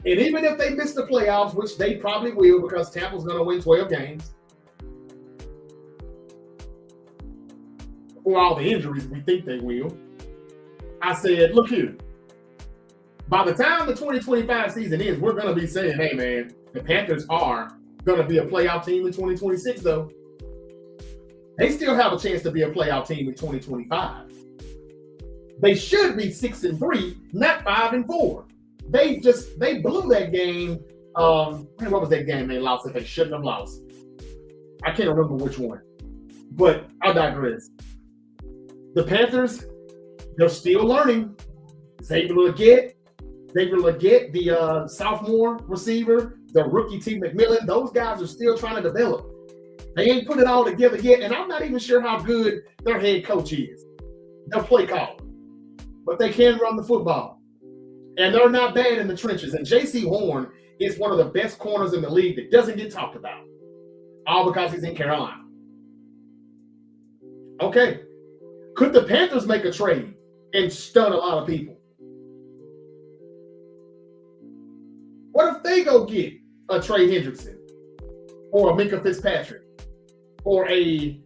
And even if they miss the playoffs, which they probably will because Tampa's going to win 12 games, for all the injuries we think they will, I said, look here. By the time the 2025 season ends, we're going to be saying, hey, man, the Panthers are going to be a playoff team in 2026, though. They still have a chance to be a playoff team in 2025. They should be 6-3, not 5-4. They blew that game. What was that game they lost that they shouldn't have lost? I can't remember which one, but I'll digress. The Panthers, they're still learning. Xavier Legette, the sophomore receiver, the rookie T. McMillan, those guys are still trying to develop. They ain't put it all together yet, and I'm not even sure how good their head coach is. They'll play caller, but they can run the football. And they're not bad in the trenches. And J.C. Horn is one of the best corners in the league that doesn't get talked about, all because he's in Carolina. Okay. Could the Panthers make a trade and stun a lot of people? What if they go get a Trey Hendrickson or a Minka Fitzpatrick or a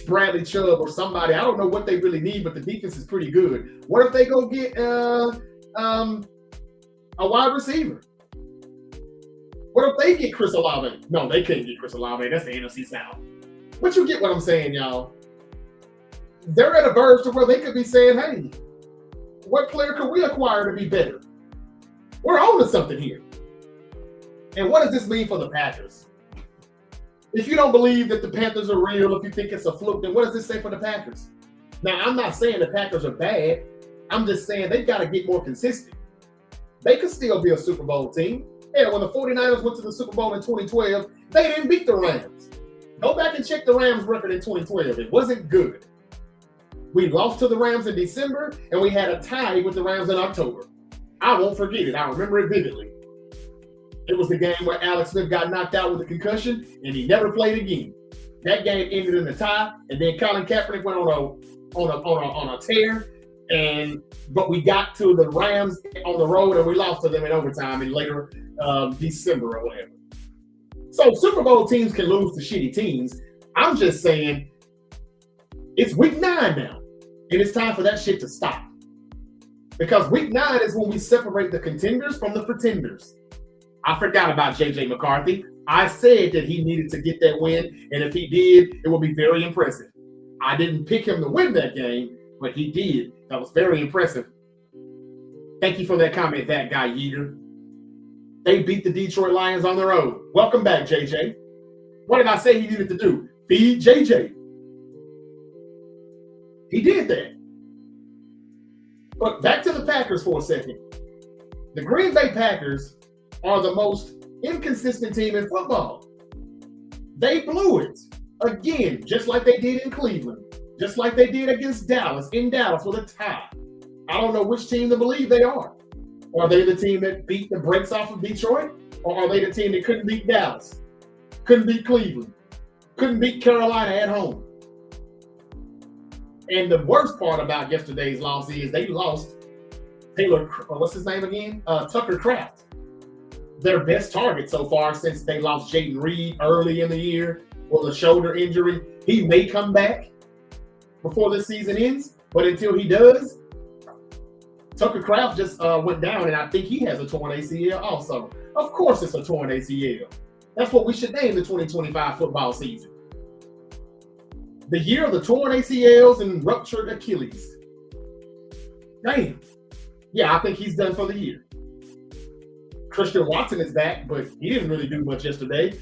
Bradley Chubb or somebody? I don't know what they really need, but the defense is pretty good. What if they go get a wide receiver? What if they get Chris Olave? No, they couldn't get Chris Olave. That's the NFC South. But you get what I'm saying, y'all. They're at a verge to where they could be saying, hey, what player could we acquire to be better? We're on to something here. And what does this mean for the Packers? If you don't believe that the Panthers are real, if you think it's a fluke, then what does this say for the Packers? Now, I'm not saying the Packers are bad. I'm just saying they've got to get more consistent. They could still be a Super Bowl team. Yeah, when the 49ers went to the Super Bowl in 2012, they didn't beat the Rams. Go back and check the Rams record in 2012. It wasn't good. We lost to the Rams in December, and we had a tie with the Rams in October. I won't forget it. I remember it vividly. It was the game where Alex Smith got knocked out with a concussion, and he never played again. That game ended in a tie, and then Colin Kaepernick went on a tear, but we got to the Rams on the road, and we lost to them in overtime in later December or whatever. So Super Bowl teams can lose to shitty teams. I'm just saying it's week 9 now, and it's time for that shit to stop. Because week 9 is when we separate the contenders from the pretenders. I forgot about J.J. McCarthy. I said that he needed to get that win, and if he did, it would be very impressive. I didn't pick him to win that game, but he did. That was very impressive. Thank you for that comment, that guy Yeager. They beat the Detroit Lions on the road. Welcome back, J.J. What did I say he needed to do? Feed J.J. He did that. But back to the Packers for a second. The Green Bay Packers are the most inconsistent team in football. They blew it again, just like they did in Cleveland, just like they did against Dallas, in Dallas with a tie. I don't know which team to believe they are. Are they the team that beat the brakes off of Detroit? Or are they the team that couldn't beat Dallas, couldn't beat Cleveland, couldn't beat Carolina at home? And the worst part about yesterday's loss is they lost what's his name again? Tucker Kraft. Their best target so far since they lost Jaden Reed early in the year with a shoulder injury. He may come back before the season ends, but until he does, Tucker Kraft just went down, and I think he has a torn ACL also. Of course it's a torn ACL. That's what we should name the 2025 football season. The year of the torn ACLs and ruptured Achilles. Damn. Yeah, I think he's done for the year. Christian Watson is back, but he didn't really do much yesterday.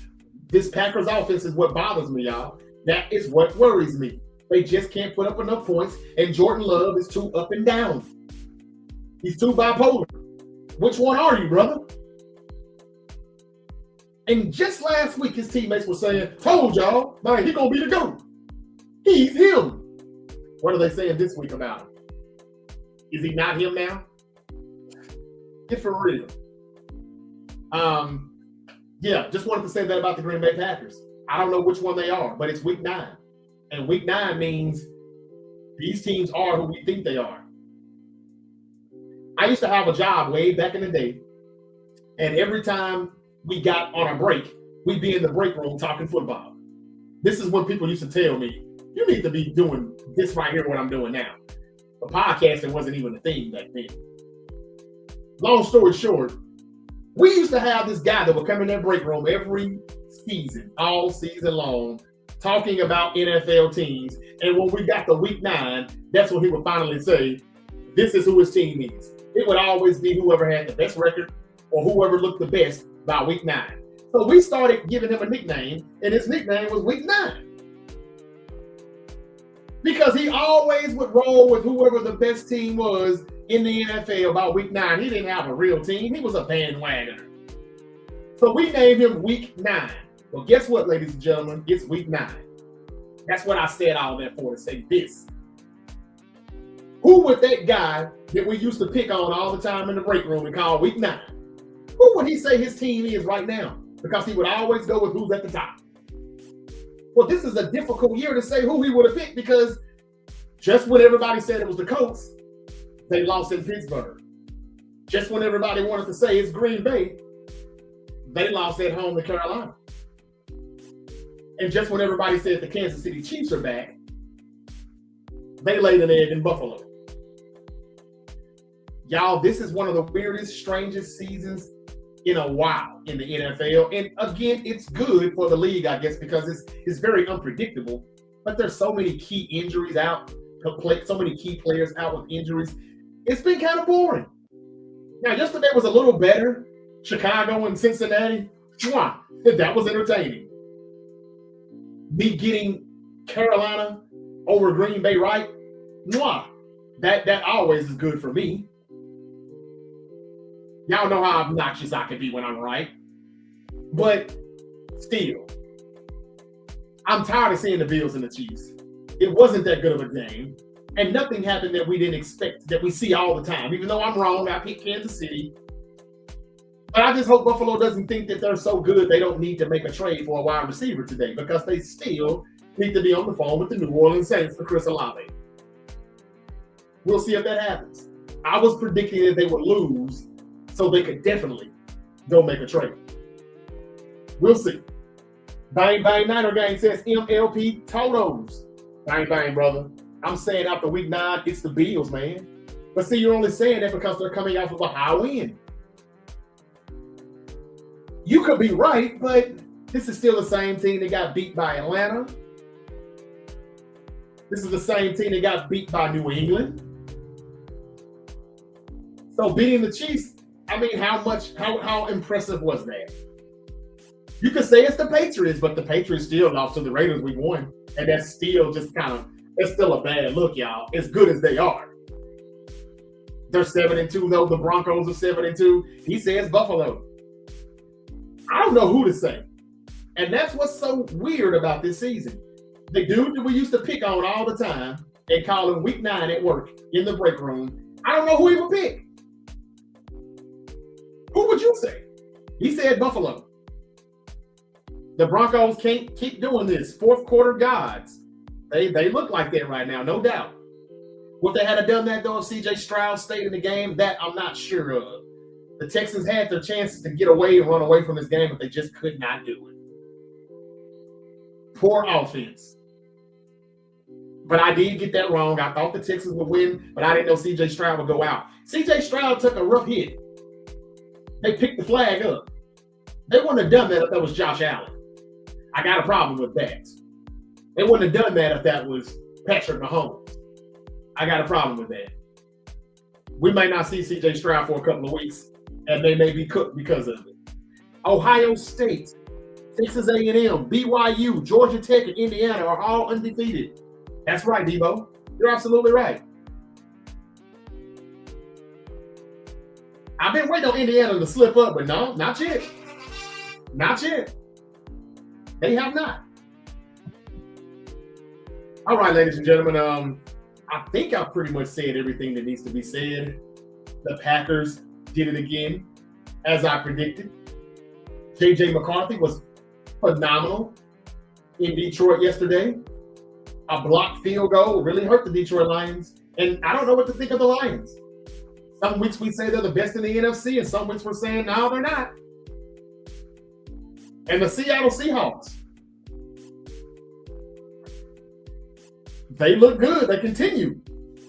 This Packers offense is what bothers me, y'all. That is what worries me. They just can't put up enough points, and Jordan Love is too up and down. He's too bipolar. Which one are you, brother? And just last week, his teammates were saying, told y'all, man, he's going to be the GOAT. He's him. What are they saying this week about him? Is he not him now? Get for real. Yeah, just wanted to say that about the Green Bay Packers. I don't know which one they are, but it's week 9. And week 9 means these teams are who we think they are. I used to have a job way back in the day, and every time we got on a break, we'd be in the break room talking football. This is when people used to tell me, you need to be doing this right here, what I'm doing now. But podcasting wasn't even a thing back then. Long story short, We used to have this guy that would come in that break room every season, all season long, talking about NFL teams. And when we got to week 9, that's when he would finally say, this is who his team is. It would always be whoever had the best record or whoever looked the best by week 9. So we started giving him a nickname, and his nickname was Week 9. Because he always would roll with whoever the best team was in the NFL about week 9. He didn't have a real team. He was a bandwagoner. So we named him Week 9. Well, guess what, ladies and gentlemen? It's Week 9. That's what I said all that for, to say this. Who would that guy that we used to pick on all the time in the break room and call Week 9, who would he say his team is right now? Because he would always go with who's at the top. Well, this is a difficult year to say who he would have picked, because just when everybody said it was the Colts, they lost in Pittsburgh. Just when everybody wanted to say it's Green Bay, they lost at home to Carolina. And just when everybody said the Kansas City Chiefs are back, they laid an egg in Buffalo. Y'all, this is one of the weirdest, strangest seasons in a while in the NFL. And again, it's good for the league, I guess, because it's very unpredictable. But there's so many key injuries out, so many key players out with injuries. It's been kind of boring. Now, yesterday was a little better. Chicago and Cincinnati, that was entertaining. Me getting Carolina over Green Bay right, that always is good for me. Y'all know how obnoxious I can be when I'm right. But still, I'm tired of seeing the Bills and the Chiefs. It wasn't that good of a game. And nothing happened that we didn't expect, that we see all the time. Even though I'm wrong, I picked Kansas City. But I just hope Buffalo doesn't think that they're so good they don't need to make a trade for a wide receiver today, because they still need to be on the phone with the New Orleans Saints for Chris Olave. We'll see if that happens. I was predicting that they would lose, so they could definitely go make a trade. We'll see. Bang, bang, Niner Gang says MLP Totos. Bang, bang, brother. I'm saying after week 9, it's the Bills, man. But see, you're only saying that because they're coming off of a high win. You could be right, but this is still the same team that got beat by Atlanta. This is the same team that got beat by New England. So beating the Chiefs, I mean, how impressive was that? You could say it's the Patriots, but the Patriots still lost to the Raiders week 1. And that's still just it's still a bad look, y'all, as good as they are. They're 7-2, though. The Broncos are 7-2. He says Buffalo. I don't know who to say. And that's what's so weird about this season. The dude that we used to pick on all the time and call him week 9 at work in the break room, I don't know who he would pick. Who would you say? He said Buffalo. The Broncos can't keep doing this. Fourth quarter gods. They look like that right now, no doubt. Would they have done that, though, if C.J. Stroud stayed in the game? That I'm not sure of. The Texans had their chances to get away and run away from this game, but they just could not do it. Poor offense. But I did get that wrong. I thought the Texans would win, but I didn't know C.J. Stroud would go out. C.J. Stroud took a rough hit. They picked the flag up. They wouldn't have done that if that was Josh Allen. I got a problem with that. They wouldn't have done that if that was Patrick Mahomes. I got a problem with that. We may not see C.J. Stroud for a couple of weeks, and they may be cooked because of it. Ohio State, Texas A&M, BYU, Georgia Tech, and Indiana are all undefeated. That's right, Debo. You're absolutely right. I've been waiting on Indiana to slip up, but no, not yet. Not yet. They have not. All right, ladies and gentlemen, I think I've pretty much said everything that needs to be said. The Packers did it again, as I predicted. J.J. McCarthy was phenomenal in Detroit yesterday. A blocked field goal really hurt the Detroit Lions. And I don't know what to think of the Lions. Some weeks we say they're the best in the NFC, and some weeks we're saying, no, they're not. And the Seattle Seahawks, they look good. They continue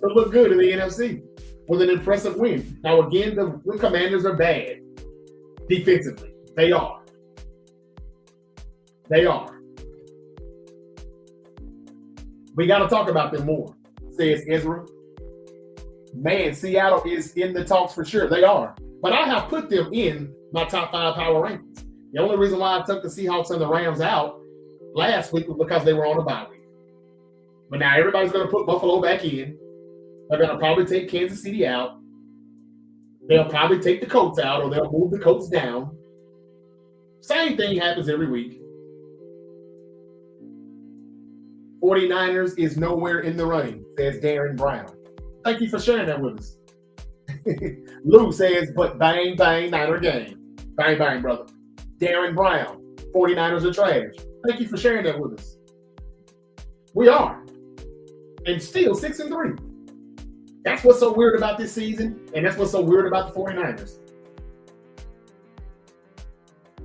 to look good in the NFC with an impressive win. Now, again, the Commanders are bad. defensively. They are. They are. We got to talk about them more, says Ezra. Man, Seattle is in the talks for sure. They are. But I have put them in my top 5 power rankings. The only reason why I took the Seahawks and the Rams out last week was because they were on a bye week. But now everybody's going to put Buffalo back in. They're going to probably take Kansas City out. They'll probably take the Colts out, or they'll move the Colts down. Same thing happens every week. 49ers is nowhere in the running, says Darren Brown. Thank you for sharing that with us. Lou says, but bang, bang, Niner game. Bang, bang, brother. Darren Brown, 49ers are trash. Thank you for sharing that with us. We are. And still 6-3. That's what's so weird about this season, and that's what's so weird about the 49ers.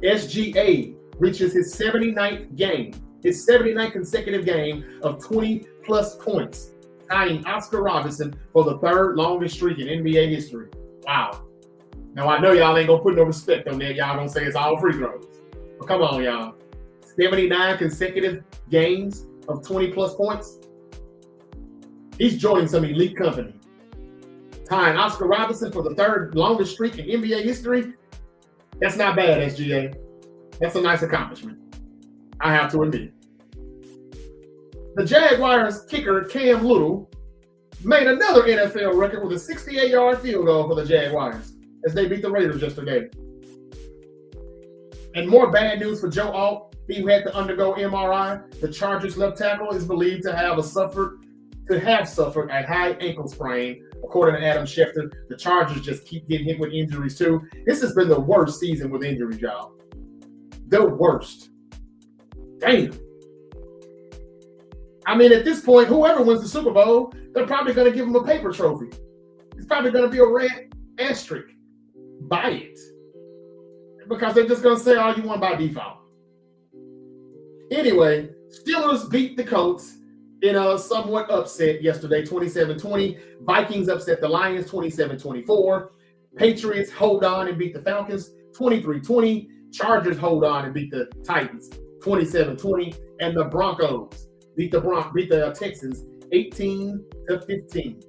SGA reaches his 79th game, his 79th consecutive game of 20-plus points, tying Oscar Robertson for the 3rd longest streak in NBA history. Wow. Now, I know y'all ain't going to put no respect on that. Y'all going to say it's all free throws. But come on, y'all. 79 consecutive games of 20-plus points. He's joining some elite company. Tying Oscar Robertson for the 3rd longest streak in NBA history. That's not bad, SGA. That's a nice accomplishment. I have to admit. The Jaguars kicker, Cam Little, made another NFL record with a 68-yard field goal for the Jaguars as they beat the Raiders yesterday. And more bad news for Joe Alt. He had to undergo MRI. The Chargers left tackle is believed to have suffered a high ankle sprain. According to Adam Schefter, the Chargers just keep getting hit with injuries too. This has been the worst season with injuries, y'all. The worst. Damn. I mean, at this point, whoever wins the Super Bowl, they're probably going to give them a paper trophy. It's probably going to be a red asterisk by it. Because they're just going to say, oh, you won by default. Anyway, Steelers beat the Colts in a somewhat upset yesterday, 27-20. Vikings upset the Lions, 27-24. Patriots hold on and beat the Falcons, 23-20. Chargers hold on and beat the Titans, 27-20. And the Broncos beat the Texans, 18-15.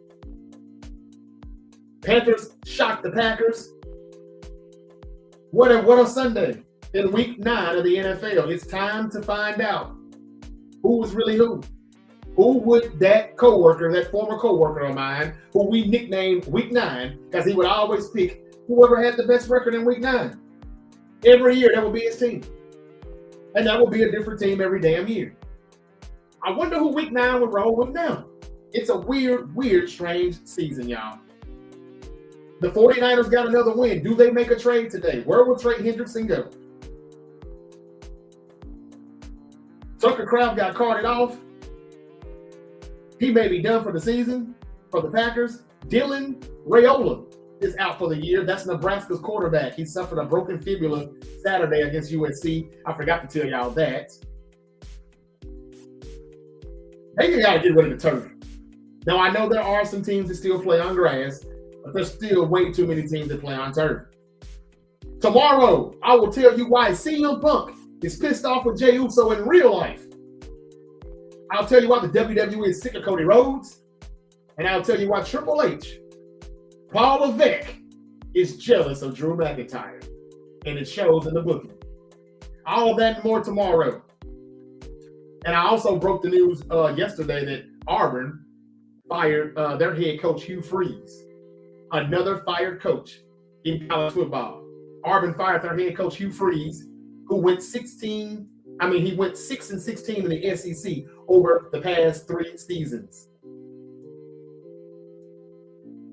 Panthers shocked the Packers. What a Sunday. In week 9 of the NFL, it's time to find out who was really who. Who would that former coworker of mine, who we nicknamed Week 9, because he would always pick whoever had the best record in Week 9. Every year, that would be his team. And that would be a different team every damn year. I wonder who Week 9 would roll with now. It's a weird, strange season, y'all. The 49ers got another win. Do they make a trade today? Where will Trey Hendrickson go? Tucker Kraft got carted off. He may be done for the season for the Packers. Dylan Raiola is out for the year. That's Nebraska's quarterback. He suffered a broken fibula Saturday against USC. I forgot to tell y'all that. They got to get rid of the turf. Now, I know there are some teams that still play on grass, but there's still way too many teams that play on turf. Tomorrow, I will tell you why CM Punk is pissed off with Jey Uso in real life. I'll tell you why the WWE is sick of Cody Rhodes. And I'll tell you why Triple H, Paul Levesque, is jealous of Drew McIntyre. And it shows in the booking. All of that and more tomorrow. And I also broke the news yesterday that Auburn fired their head coach, Hugh Freeze. Another fired coach in college football. Auburn fired their head coach, Hugh Freeze, who went 6-16 in the SEC over the past 3 seasons.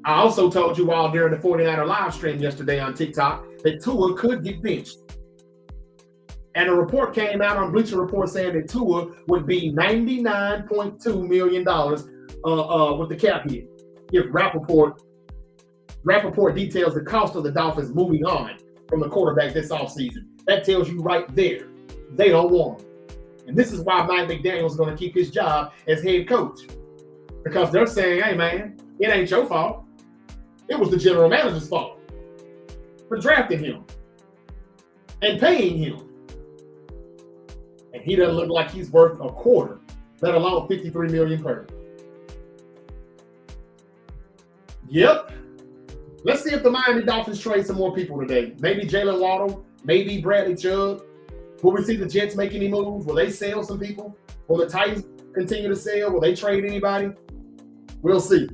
I also told you all during the 49er live stream yesterday on TikTok that Tua could get benched. And a report came out on Bleacher Report saying that Tua would be $99.2 million with the cap hit. If Rappaport details the cost of the Dolphins moving on from the quarterback this offseason. That tells you right there, they don't want him. And this is why Mike McDaniel's going to keep his job as head coach. Because they're saying, hey, man, it ain't your fault. It was the general manager's fault for drafting him. and paying him. And he doesn't look like he's worth a quarter, let alone $53 million per. Yep. Let's see if the Miami Dolphins trade some more people today. Maybe Jalen Waddle, maybe Bradley Chubb. Will we see the Jets make any moves? Will they sell some people? Will the Titans continue to sell? Will they trade anybody? We'll see.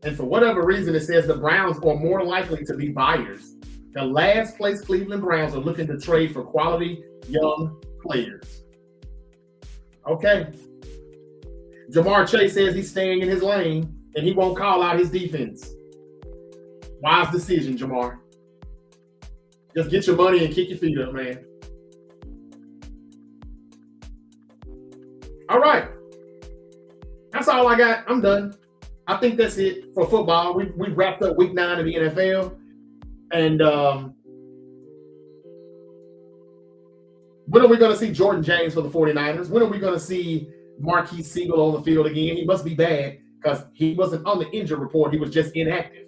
And for whatever reason, it says the Browns are more likely to be buyers. The last place Cleveland Browns are looking to trade for quality young players. Okay. Jamar Chase says he's staying in his lane and he won't call out his defense. Wise decision, Jamar. Just get your money and kick your feet up, man. All right. That's all I got. I'm done. I think that's it for football. We wrapped up week 9 of the NFL. And when are we going to see Jordan James for the 49ers? When are we going to see Marquise Siegel on the field again? He must be bad because he wasn't on the injury report. He was just inactive.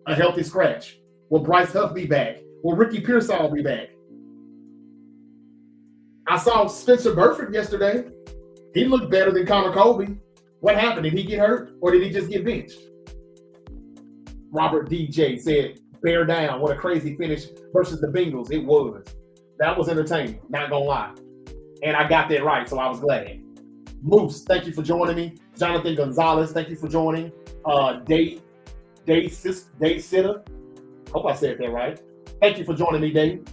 A healthy scratch. Will Bryce Huff be back? Will Ricky Pearsall be back? I saw Spencer Burford yesterday. He looked better than Connor Colby. What happened? Did he get hurt or did he just get benched? Robert DJ said, bear down. What a crazy finish versus the Bengals. It was. That was entertaining. Not going to lie. And I got that right, so I was glad. Moose, thank you for joining me. Jonathan Gonzalez, thank you for joining. Dave Sitter. Hope I said that right. Thank you for joining me, Dave.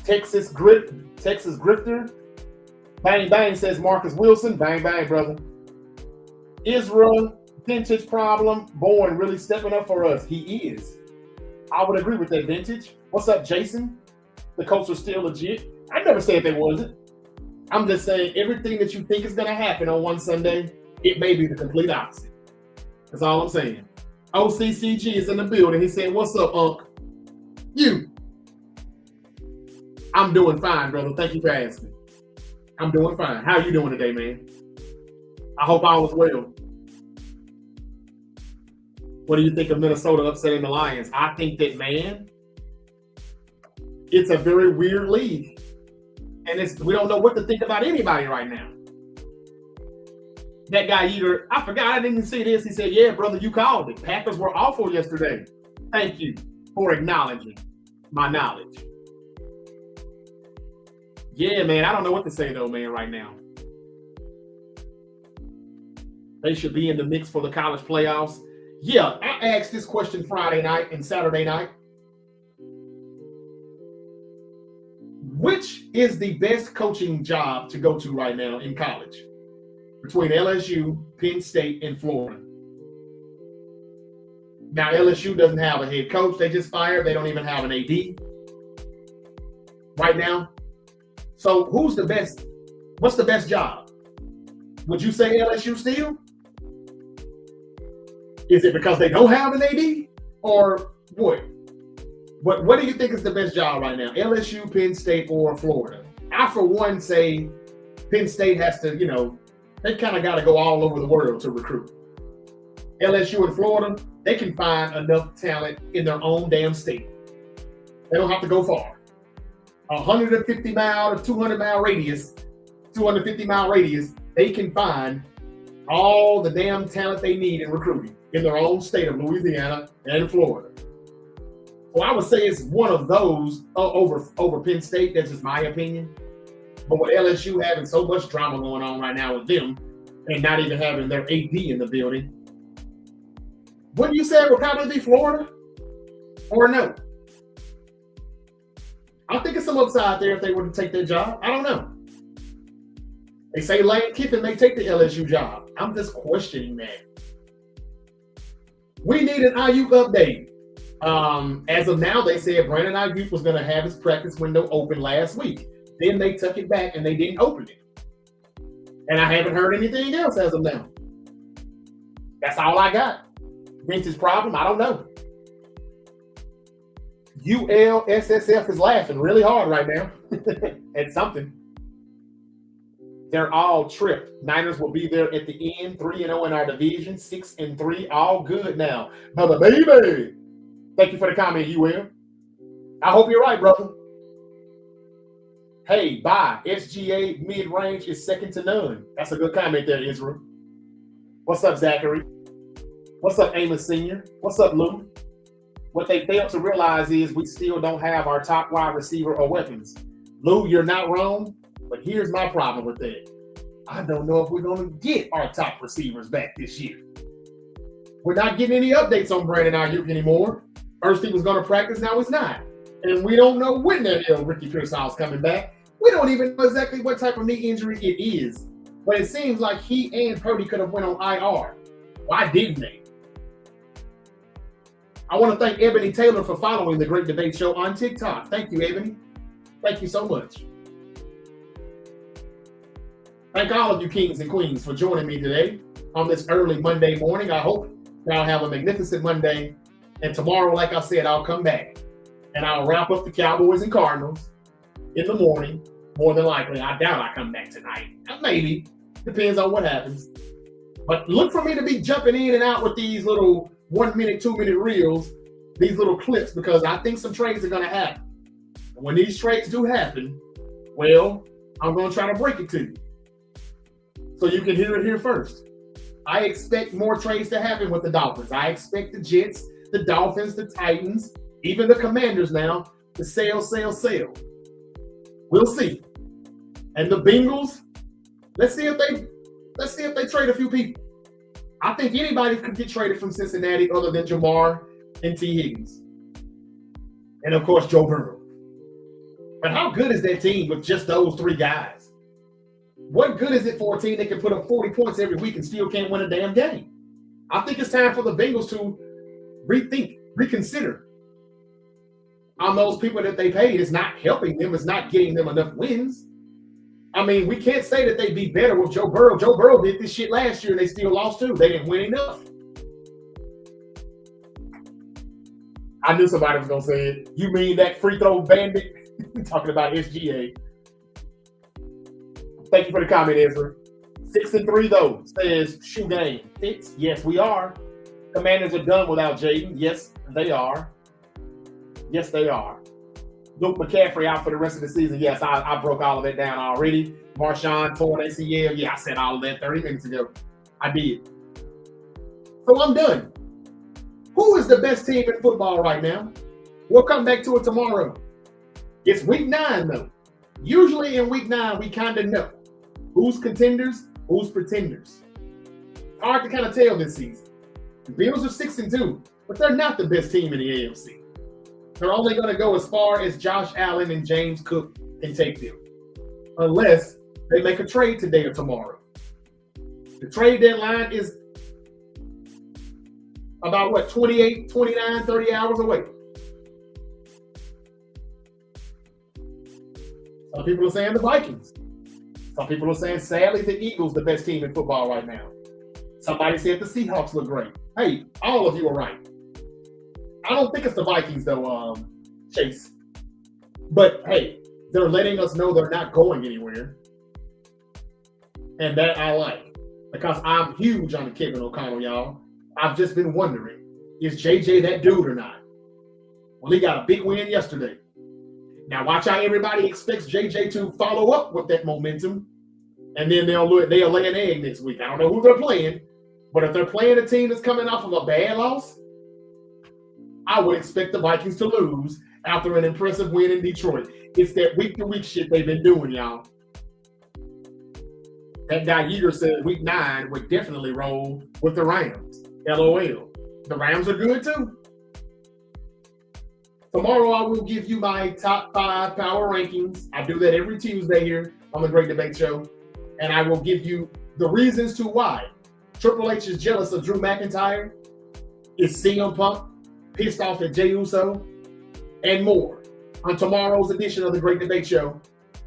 Texas Grifter. Bang, bang, says Marcus Wilson. Bang, bang, brother. Israel, vintage problem. Bourne really stepping up for us. He is. I would agree with that, vintage. What's up, Jason? The Colts are still legit. I never said they wasn't. I'm just saying everything that you think is going to happen on one Sunday, it may be the complete opposite. That's all I'm saying. OCCG is in the building. He said, what's up, Unc? You. I'm doing fine, brother. Thank you for asking. I'm doing fine. How are you doing today, man? I hope all is well. What do you think of Minnesota upsetting the Lions? I think that, man, it's a very weird league. And we don't know what to think about anybody right now. That guy I forgot, I didn't see this. He said, yeah, brother, you called it. Packers were awful yesterday. Thank you for acknowledging my knowledge. Yeah, man, I don't know what to say, though, man, right now. They should be in the mix for the college playoffs. Yeah, I asked this question Friday night and Saturday night. Which is the best coaching job to go to right now in college? Between LSU, Penn State, and Florida. Now, LSU doesn't have a head coach. They just fired. They don't even have an AD right now. So who's the best? What's the best job? Would you say LSU still? Is it because they don't have an AD? Or what? What do you think is the best job right now? LSU, Penn State, or Florida? I, for one, say Penn State has to, they kind of got to go all over the world to recruit. LSU and Florida, they can find enough talent in their own damn state. They don't have to go far. 150-mile to 200-mile radius, 250-mile radius, they can find all the damn talent they need in recruiting in their own state of Louisiana and Florida. So I would say it's one of those over Penn State. That's just my opinion. But with LSU having so much drama going on right now with them and not even having their AD in the building, wouldn't you say it would probably be Florida? Or no? I think it's some upside there if they were to take their job. I don't know. They say Lane Kiffin may take the LSU job. I'm just questioning that. We need an Ayuk update. As of now, they said Brandon Ayuk was going to have his practice window open last week. Then they took it back and they didn't open it. And I haven't heard anything else as of now. That's all I got. Vince's problem, I don't know. ULSSF is laughing really hard right now at something. They're all tripped. Niners will be there at the end, 3-0 in our division, 6-3, all good now. Brother baby. Thank you for the comment, UM. I hope you're right, brother. Hey, bye. SGA mid-range is second to none. That's a good comment there, Israel. What's up, Zachary? What's up, Amos Sr.? What's up, Lou? What they fail to realize is we still don't have our top wide receiver or weapons. Lou, you're not wrong, but here's my problem with that. I don't know if we're going to get our top receivers back this year. We're not getting any updates on Brandon Ayuk anymore. First he was going to practice, now he's not. And we don't know when that Ricky Pearsall's coming back. We don't even know exactly what type of knee injury it is. But it seems like he and Purdy could have went on IR. Why didn't they? I want to thank Ebony Taylor for following the Great Debate Show on TikTok. Thank you, Ebony. Thank you so much. Thank all of you kings and queens for joining me today on this early Monday morning. I hope y'all have a magnificent Monday. And tomorrow, like I said, I'll come back and I'll wrap up the Cowboys and Cardinals in the morning. More than likely, I doubt I come back tonight. Maybe. Depends on what happens. But look for me to be jumping in and out with these little 1 minute, 2 minute reels, these little clips, because I think some trades are going to happen. And when these trades do happen, well, I'm going to try to break it to you so you can hear it here first. I expect more trades to happen with the Dolphins. I expect the Jets, the Dolphins, the Titans, even the Commanders now to sell. We'll see. And the Bengals, let's see if they trade a few people. I think anybody could get traded from Cincinnati other than Jamar and T. Higgins. And of course, Joe Burrow. But how good is that team with just those three guys? What good is it for a team that can put up 40 points every week and still can't win a damn game? I think it's time for the Bengals to reconsider on those people that they paid. It's not helping them. It's not getting them enough wins. I mean, we can't say that they'd be better with Joe Burrow. Joe Burrow did this shit last year and they still lost too. They didn't win enough. I knew somebody was going to say it. You mean that free throw bandit? Talking about SGA. Thank you for the comment, Ezra. 6-3 though, says shoe game. Fits. Yes, we are. Commanders are done without Jaden. Yes, they are. Yes, they are. Luke McCaffrey out for the rest of the season. Yes, I broke all of it down already. Marshawn torn ACL. Yeah, I said all of that 30 minutes ago. I did. So I'm done. Who is the best team in football right now? We'll come back to it tomorrow. It's week 9 though. Usually in week 9, we kind of know who's contenders, who's pretenders. Hard to kind of tell this season. The Bills are 6-2, but they're not the best team in the AFC. They're only going to go as far as Josh Allen and James Cook can take them, unless they make a trade today or tomorrow. The trade deadline is about, 28, 29, 30 hours away. Some people are saying the Vikings. Some people are saying, sadly, the Eagles the best team in football right now. Somebody said the Seahawks look great. Hey, all of you are right. I don't think it's the Vikings, though, Chase. But, hey, they're letting us know they're not going anywhere. And that I like. Because I'm huge on Kevin O'Connell, y'all. I've just been wondering, is JJ that dude or not? Well, he got a big win yesterday. Now, watch how everybody expects JJ to follow up with that momentum. And then they'll lay an egg next week. I don't know who they're playing. But if they're playing a team that's coming off of a bad loss, I would expect the Vikings to lose after an impressive win in Detroit. It's that week-to-week shit they've been doing, y'all. That guy Yeager said week 9 would definitely roll with the Rams. LOL. The Rams are good, too. Tomorrow, I will give you my top 5 power rankings. I do that every Tuesday here on the Great Debate Show. And I will give you the reasons to why Triple H is jealous of Drew McIntyre, is CM Punk pissed off at Jey Uso, and more on tomorrow's edition of the Great Debate Show.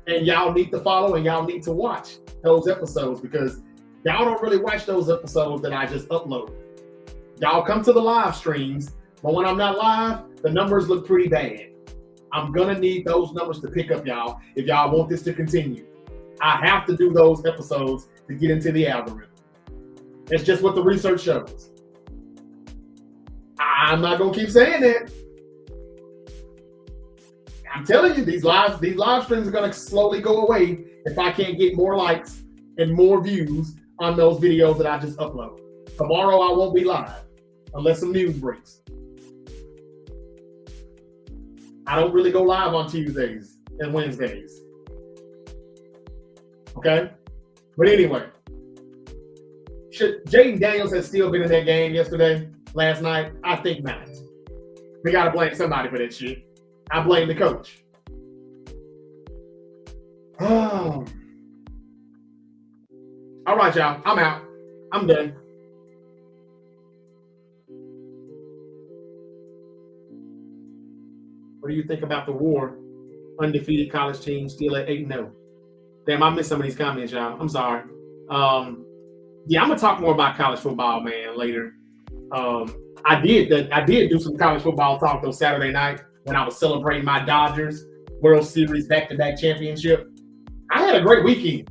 And y'all need to follow and y'all need to watch those episodes because y'all don't really watch those episodes that I just upload. Y'all come to the live streams, but when I'm not live, the numbers look pretty bad. I'm going to need those numbers to pick up, y'all, if y'all want this to continue. I have to do those episodes to get into the algorithm. That's just what the research shows. I'm not gonna keep saying that. I'm telling you, these live streams are gonna slowly go away if I can't get more likes and more views on those videos that I just upload. Tomorrow I won't be live unless some news breaks. I don't really go live on Tuesdays and Wednesdays. Okay? But anyway, should Jaden Daniels have still been in that game last night? I think not. We gotta blame somebody for that shit. I blame the coach. Oh. All right, y'all. I'm out. I'm done. What do you think about the war? Undefeated college team still at 8-0. Damn, I missed some of these comments, y'all. I'm sorry. Yeah, I'm gonna talk more about college football, man, later. I did do some college football talk though Saturday night when I was celebrating my Dodgers World Series back-to-back championship. I had a great weekend.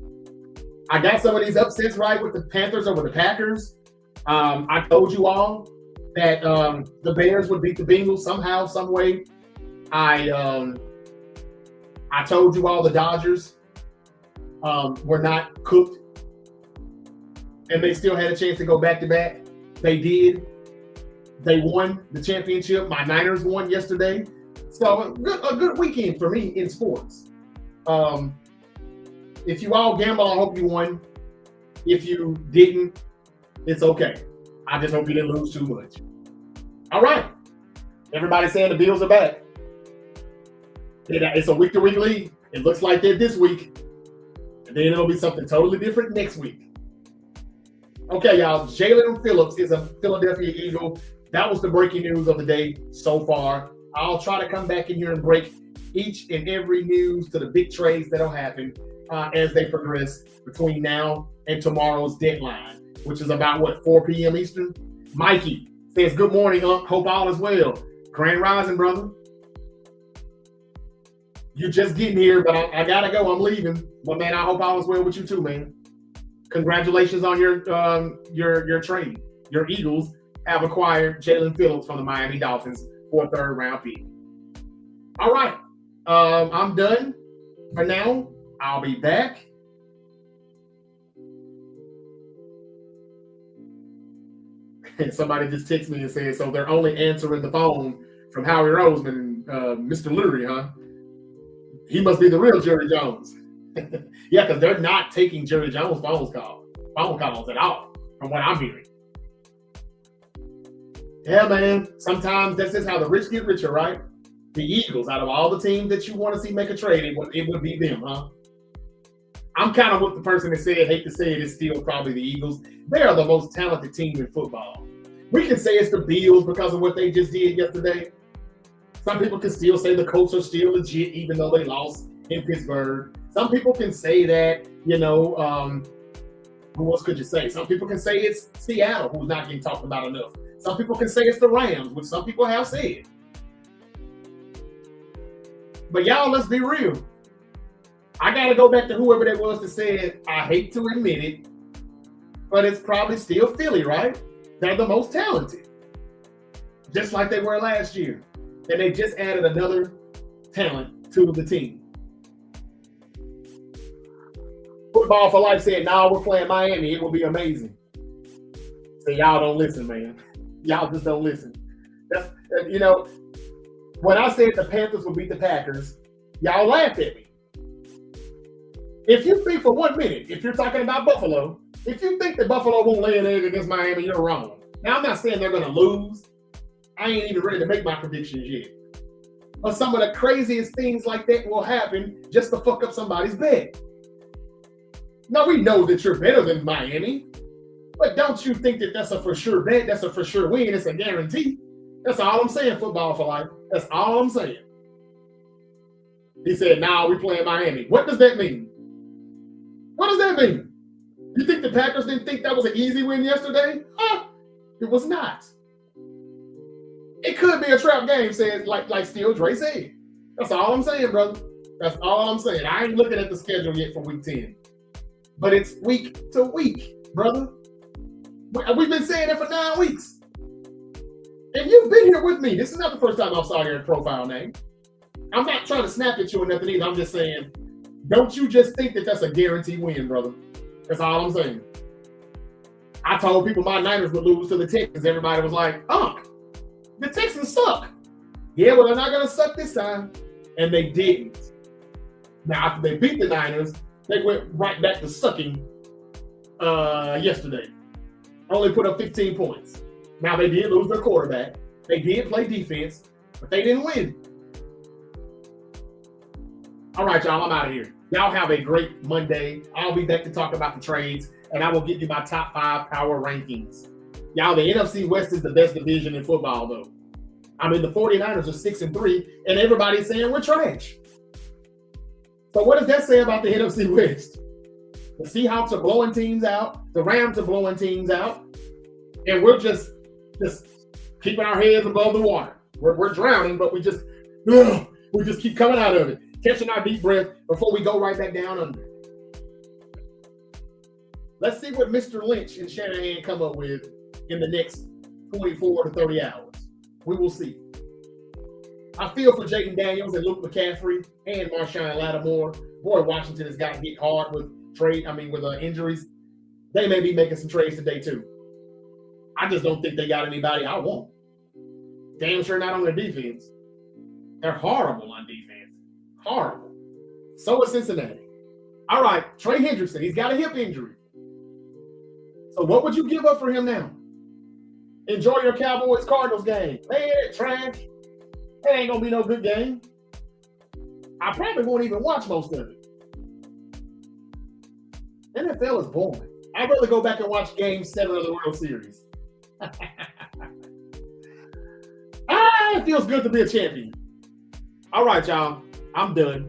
I got some of these upsets right with the Panthers over the Packers. I told you all that the Bears would beat the Bengals somehow, some way. I told you all the Dodgers were not cooked, and they still had a chance to go back-to-back. They did. They won the championship. My Niners won yesterday. So a good weekend for me in sports. If you all gamble, I hope you won. If you didn't, it's okay. I just hope you didn't lose too much. All right. Everybody's saying the Bills are back. It's a week-to-week league. It looks like that this week. And then it'll be something totally different next week. Okay, y'all. Jaelan Phillips is a Philadelphia Eagle. That was the breaking news of the day so far. I'll try to come back in here and break each and every news to the big trades that'll happen as they progress between now and tomorrow's deadline, which is about, 4 p.m. Eastern? Mikey says, good morning, Unc. Hope all is well. Grand rising, brother. You just getting here, but I got to go. I'm leaving. But, man, I hope all is well with you too, man. Congratulations on your trade. Your Eagles have acquired Jaelan Phillips from the Miami Dolphins for a third-round pick. All right. I'm done for now. I'll be back. Somebody just texted me and said, so they're only answering the phone from Howie Roseman and Mr. Lurie, huh? He must be the real Jerry Jones. Yeah, because they're not taking Jerry Jones' phone calls at all, from what I'm hearing. Yeah, man. Sometimes that's just how the rich get richer, right? The Eagles, out of all the teams that you want to see make a trade, it would be them, huh? I'm kind of with the person that said, hate to say it, it's still probably the Eagles. They are the most talented team in football. We can say it's the Bills because of what they just did yesterday. Some people can still say the Colts are still legit, even though they lost in Pittsburgh. Some people can say that, who else could you say? Some people can say it's Seattle, who's not getting talked about enough. Some people can say it's the Rams, which some people have said. But y'all, let's be real. I got to go back to whoever that was that said, I hate to admit it, but it's probably still Philly, right? They're the most talented. Just like they were last year. And they just added another talent to the team. Football for Life said, nah, we're playing Miami. It will be amazing. So y'all don't listen, man. Y'all just don't listen. That's, when I said the Panthers would beat the Packers, y'all laughed at me. If you think for 1 minute, if you're talking about Buffalo, if you think that Buffalo won't lay an egg against Miami, you're wrong. Now, I'm not saying they're going to lose. I ain't even ready to make my predictions yet. But some of the craziest things like that will happen just to fuck up somebody's bet. Now, we know that you're better than Miami, but don't you think that that's a for sure bet? That's a for sure win. It's a guarantee. That's all I'm saying, Football for Life. That's all I'm saying. He said, nah, we playing Miami. What does that mean? What does that mean? You think the Packers didn't think that was an easy win yesterday? Huh? It was not. It could be a trap game, said like Steel Dre said. That's all I'm saying, brother. That's all I'm saying. I ain't looking at the schedule yet for week 10. but it's week to week, brother. We've been saying it for 9 weeks. And you've been here with me. This is not the first time I saw your profile name. I'm not trying to snap at you or nothing either. I'm just saying, don't you just think that that's a guaranteed win, brother. That's all I'm saying. I told people my Niners would lose to the Texans. Everybody was like, the Texans suck. Yeah, well, they're not going to suck this time. And they didn't. Now, after they beat the Niners, they went right back to sucking yesterday. Only put up 15 points. Now, they did lose their quarterback. They did play defense, but they didn't win. All right, y'all, I'm out of here. Y'all have a great Monday. I'll be back to talk about the trades, and I will give you my top 5 power rankings. Y'all, the NFC West is the best division in football, though. I mean, the 49ers are 6-3, and everybody's saying we're trash. So what does that say about the NFC West? The Seahawks are blowing teams out. The Rams are blowing teams out. And we're just keeping our heads above the water. We're drowning, but we just keep coming out of it, catching our deep breath before we go right back down under. Let's see what Mr. Lynch and Shanahan come up with in the next 24 to 30 hours. We will see. I feel for Jaden Daniels and Luke McCaffrey and Marshawn Lattimore. Boy, Washington has gotten hit hard with injuries. They may be making some trades today too. I just don't think they got anybody I want. Damn sure not on their defense. They're horrible on defense. Horrible. So is Cincinnati. All right, Trey Hendrickson. He's got a hip injury. So what would you give up for him now? Enjoy your Cowboys-Cardinals game. Man, trash. That ain't going to be no good game. I probably won't even watch most of it. NFL is boring. I'd rather go back and watch Game 7 of the World Series. It feels good to be a champion. All right, y'all. I'm done.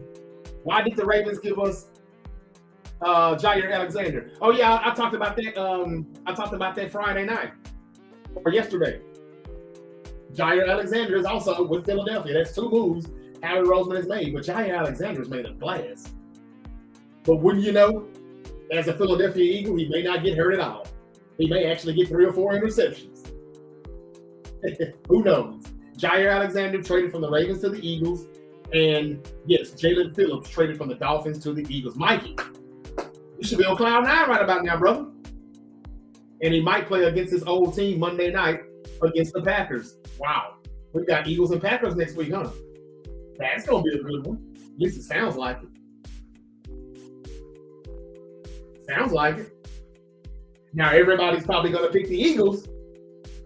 Why did the Ravens give us Jair Alexander? Oh, yeah, I talked about that. I talked about that Friday night or yesterday. Jair Alexander is also with Philadelphia. That's 2 moves Howie Roseman has made, but Jair Alexander's made a blast. But wouldn't you know, as a Philadelphia Eagle, he may not get hurt at all. He may actually get 3 or 4 interceptions. Who knows? Jair Alexander traded from the Ravens to the Eagles. And yes, Jaelan Phillips traded from the Dolphins to the Eagles. Mikey, you should be on cloud 9 right about now, brother. And he might play against his old team Monday night against the Packers. Wow. We've got Eagles and Packers next week, huh? That's going to be a good one. At least it sounds like it. Sounds like it. Now, everybody's probably going to pick the Eagles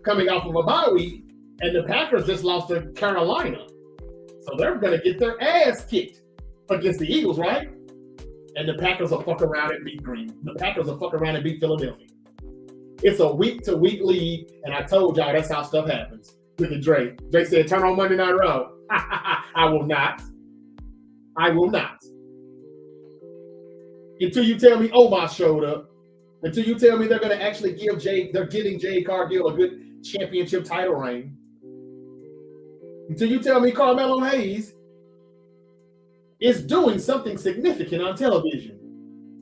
coming off of a bye week, and the Packers just lost to Carolina. So they're going to get their ass kicked against the Eagles, right? And the Packers will fuck around and beat Green. The Packers will fuck around and beat Philadelphia. It's a week-to-week league, and I told y'all that's how stuff happens. Look at Drake. Drake said, turn on Monday Night Raw. I will not. I will not. Until you tell me Omar showed up. Until you tell me they're going to actually they're giving Jay Cargill a good championship title reign. Until you tell me Carmelo Hayes is doing something significant on television.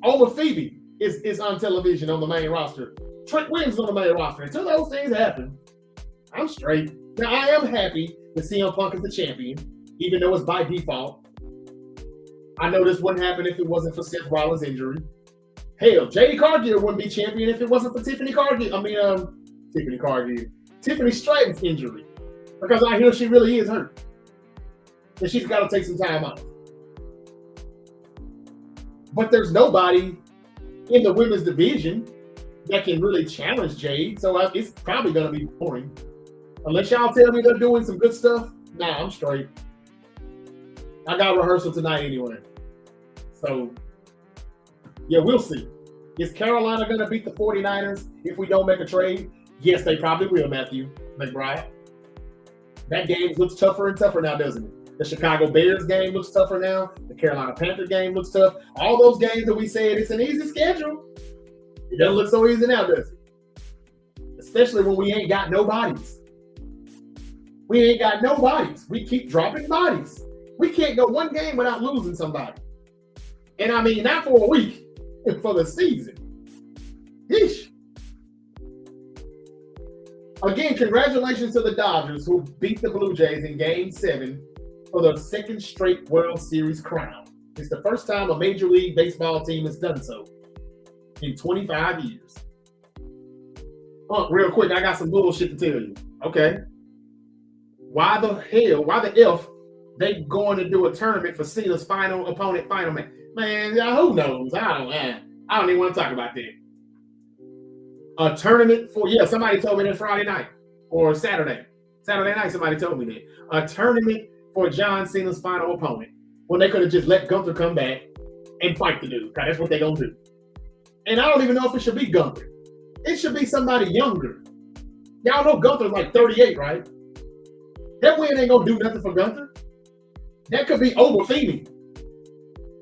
Oma Phoebe is on television on the main roster. Trent Williams on the main roster. Until those things happen, I'm straight. Now, I am happy that CM Punk is the champion, even though it's by default. I know this wouldn't happen if it wasn't for Seth Rollins' injury. Hell, JD Cargill wouldn't be champion if it wasn't for Tiffany Stratton's injury. Because I hear she really is hurt. And she's got to take some time off. But there's nobody in the women's division that can really challenge Jade. So it's probably going to be boring. Unless y'all tell me they're doing some good stuff, nah, I'm straight. I got rehearsal tonight anyway. So, yeah, we'll see. Is Carolina going to beat the 49ers if we don't make a trade? Yes, they probably will, Matthew McBride. That game looks tougher and tougher now, doesn't it? The Chicago Bears game looks tougher now. The Carolina Panther game looks tough. All those games that we said it's an easy schedule, it doesn't look so easy now, does it? Especially when we ain't got no bodies. We ain't got no bodies. We keep dropping bodies. We can't go one game without losing somebody. And I mean, not for a week. for the season. Yeesh. Again, congratulations to the Dodgers who beat the Blue Jays in Game 7 for their second straight World Series crown. It's the first time a Major League Baseball team has done so in 25 years. Real quick, I got some bullshit to tell you. Okay. Why the F they going to do a tournament for Cena's final opponent, final man? Man, who knows? I don't even want to talk about that. A tournament for, somebody told me that Friday night or Saturday night, somebody told me that. A tournament for John Cena's final opponent when they could have just let Gunther come back and fight the dude. That's what they're going to do. And I don't even know if it should be Gunther. It should be somebody younger. Y'all know Gunther's like 38, right? That win ain't going to do nothing for Gunther. That could be Obafemi.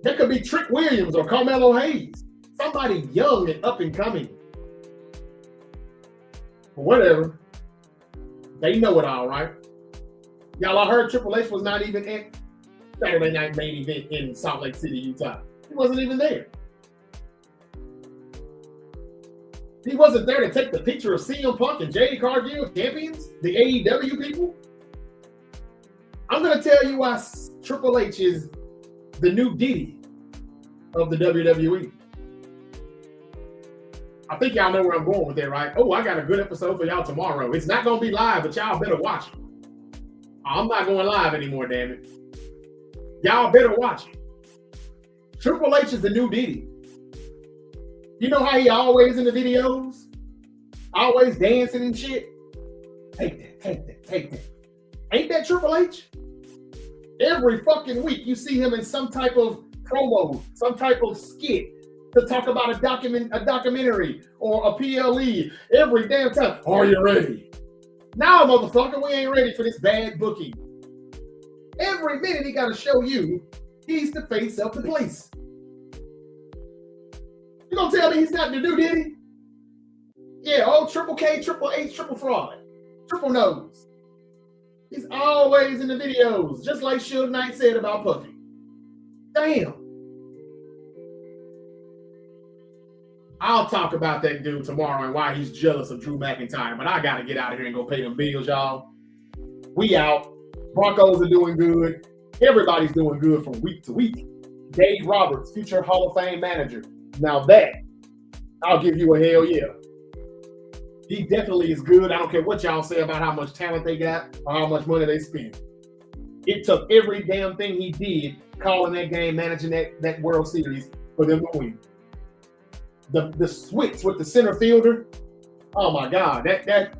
That could be Trick Williams or Carmelo Hayes. Somebody young and up and coming. Whatever. They know it all, right? Y'all, I heard Triple H was not even at Saturday night main event in Salt Lake City, Utah. He wasn't even there. He wasn't there to take the picture of CM Punk and Jade Cargill, champions, the AEW people. I'm going to tell you why Triple H is the new Diddy of the WWE. I think y'all know where I'm going with that, right? Oh, I got a good episode for y'all tomorrow. It's not going to be live, but y'all better watch it. I'm not going live anymore, damn it. Y'all better watch it. Triple H is the new Diddy. You know how he always in the videos? Always dancing and shit? Take that. Ain't that Triple H? Every fucking week you see him in some type of promo, some type of skit to talk about a documentary or a PLE every damn time. Are you ready? Now, motherfucker, we ain't ready for this bad booking. Every minute he got to show you he's the face of the place. You gonna tell me he's not the new Diddy? Yeah, Triple K, Triple H, Triple Fraud, Triple Nose. He's always in the videos, just like Suge Knight said about Puffy. Damn. I'll talk about that dude tomorrow and why he's jealous of Drew McIntyre, but I got to get out of here and go pay them bills, y'all. We out. Broncos are doing good. Everybody's doing good from week to week. Dave Roberts, future Hall of Fame manager. Now that, I'll give you a hell yeah. He definitely is good. I don't care what y'all say about how much talent they got or how much money they spend. It took every damn thing he did, calling that game, managing that World Series for them to win. The switch with the center fielder, oh my God, that's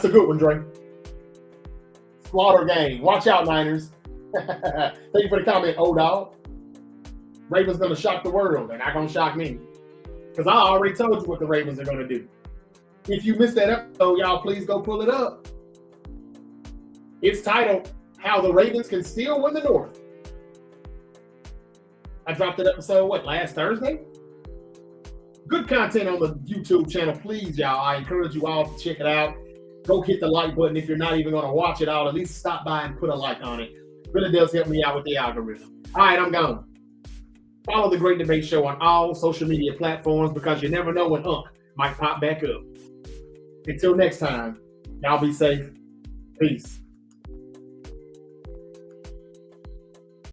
a good one, Dre. Slaughter game. Watch out, Niners. Thank you for the comment, O-Dog. Ravens gonna shock the world. They're not gonna shock me. Because I already told you what the Ravens are gonna do. If you missed that episode, y'all please go pull it up. It's titled How the Ravens Can Still Win the North. I dropped that episode, last Thursday? Good content on the YouTube channel. Please, y'all, I encourage you all to check it out. Go hit the like button. If you're not even going to watch it all, at least stop by and put a like on it. Really does help me out with the algorithm. All right, I'm gone. Follow The Great Debate Show on all social media platforms because you never know when Unc might pop back up. Until next time, y'all be safe. Peace.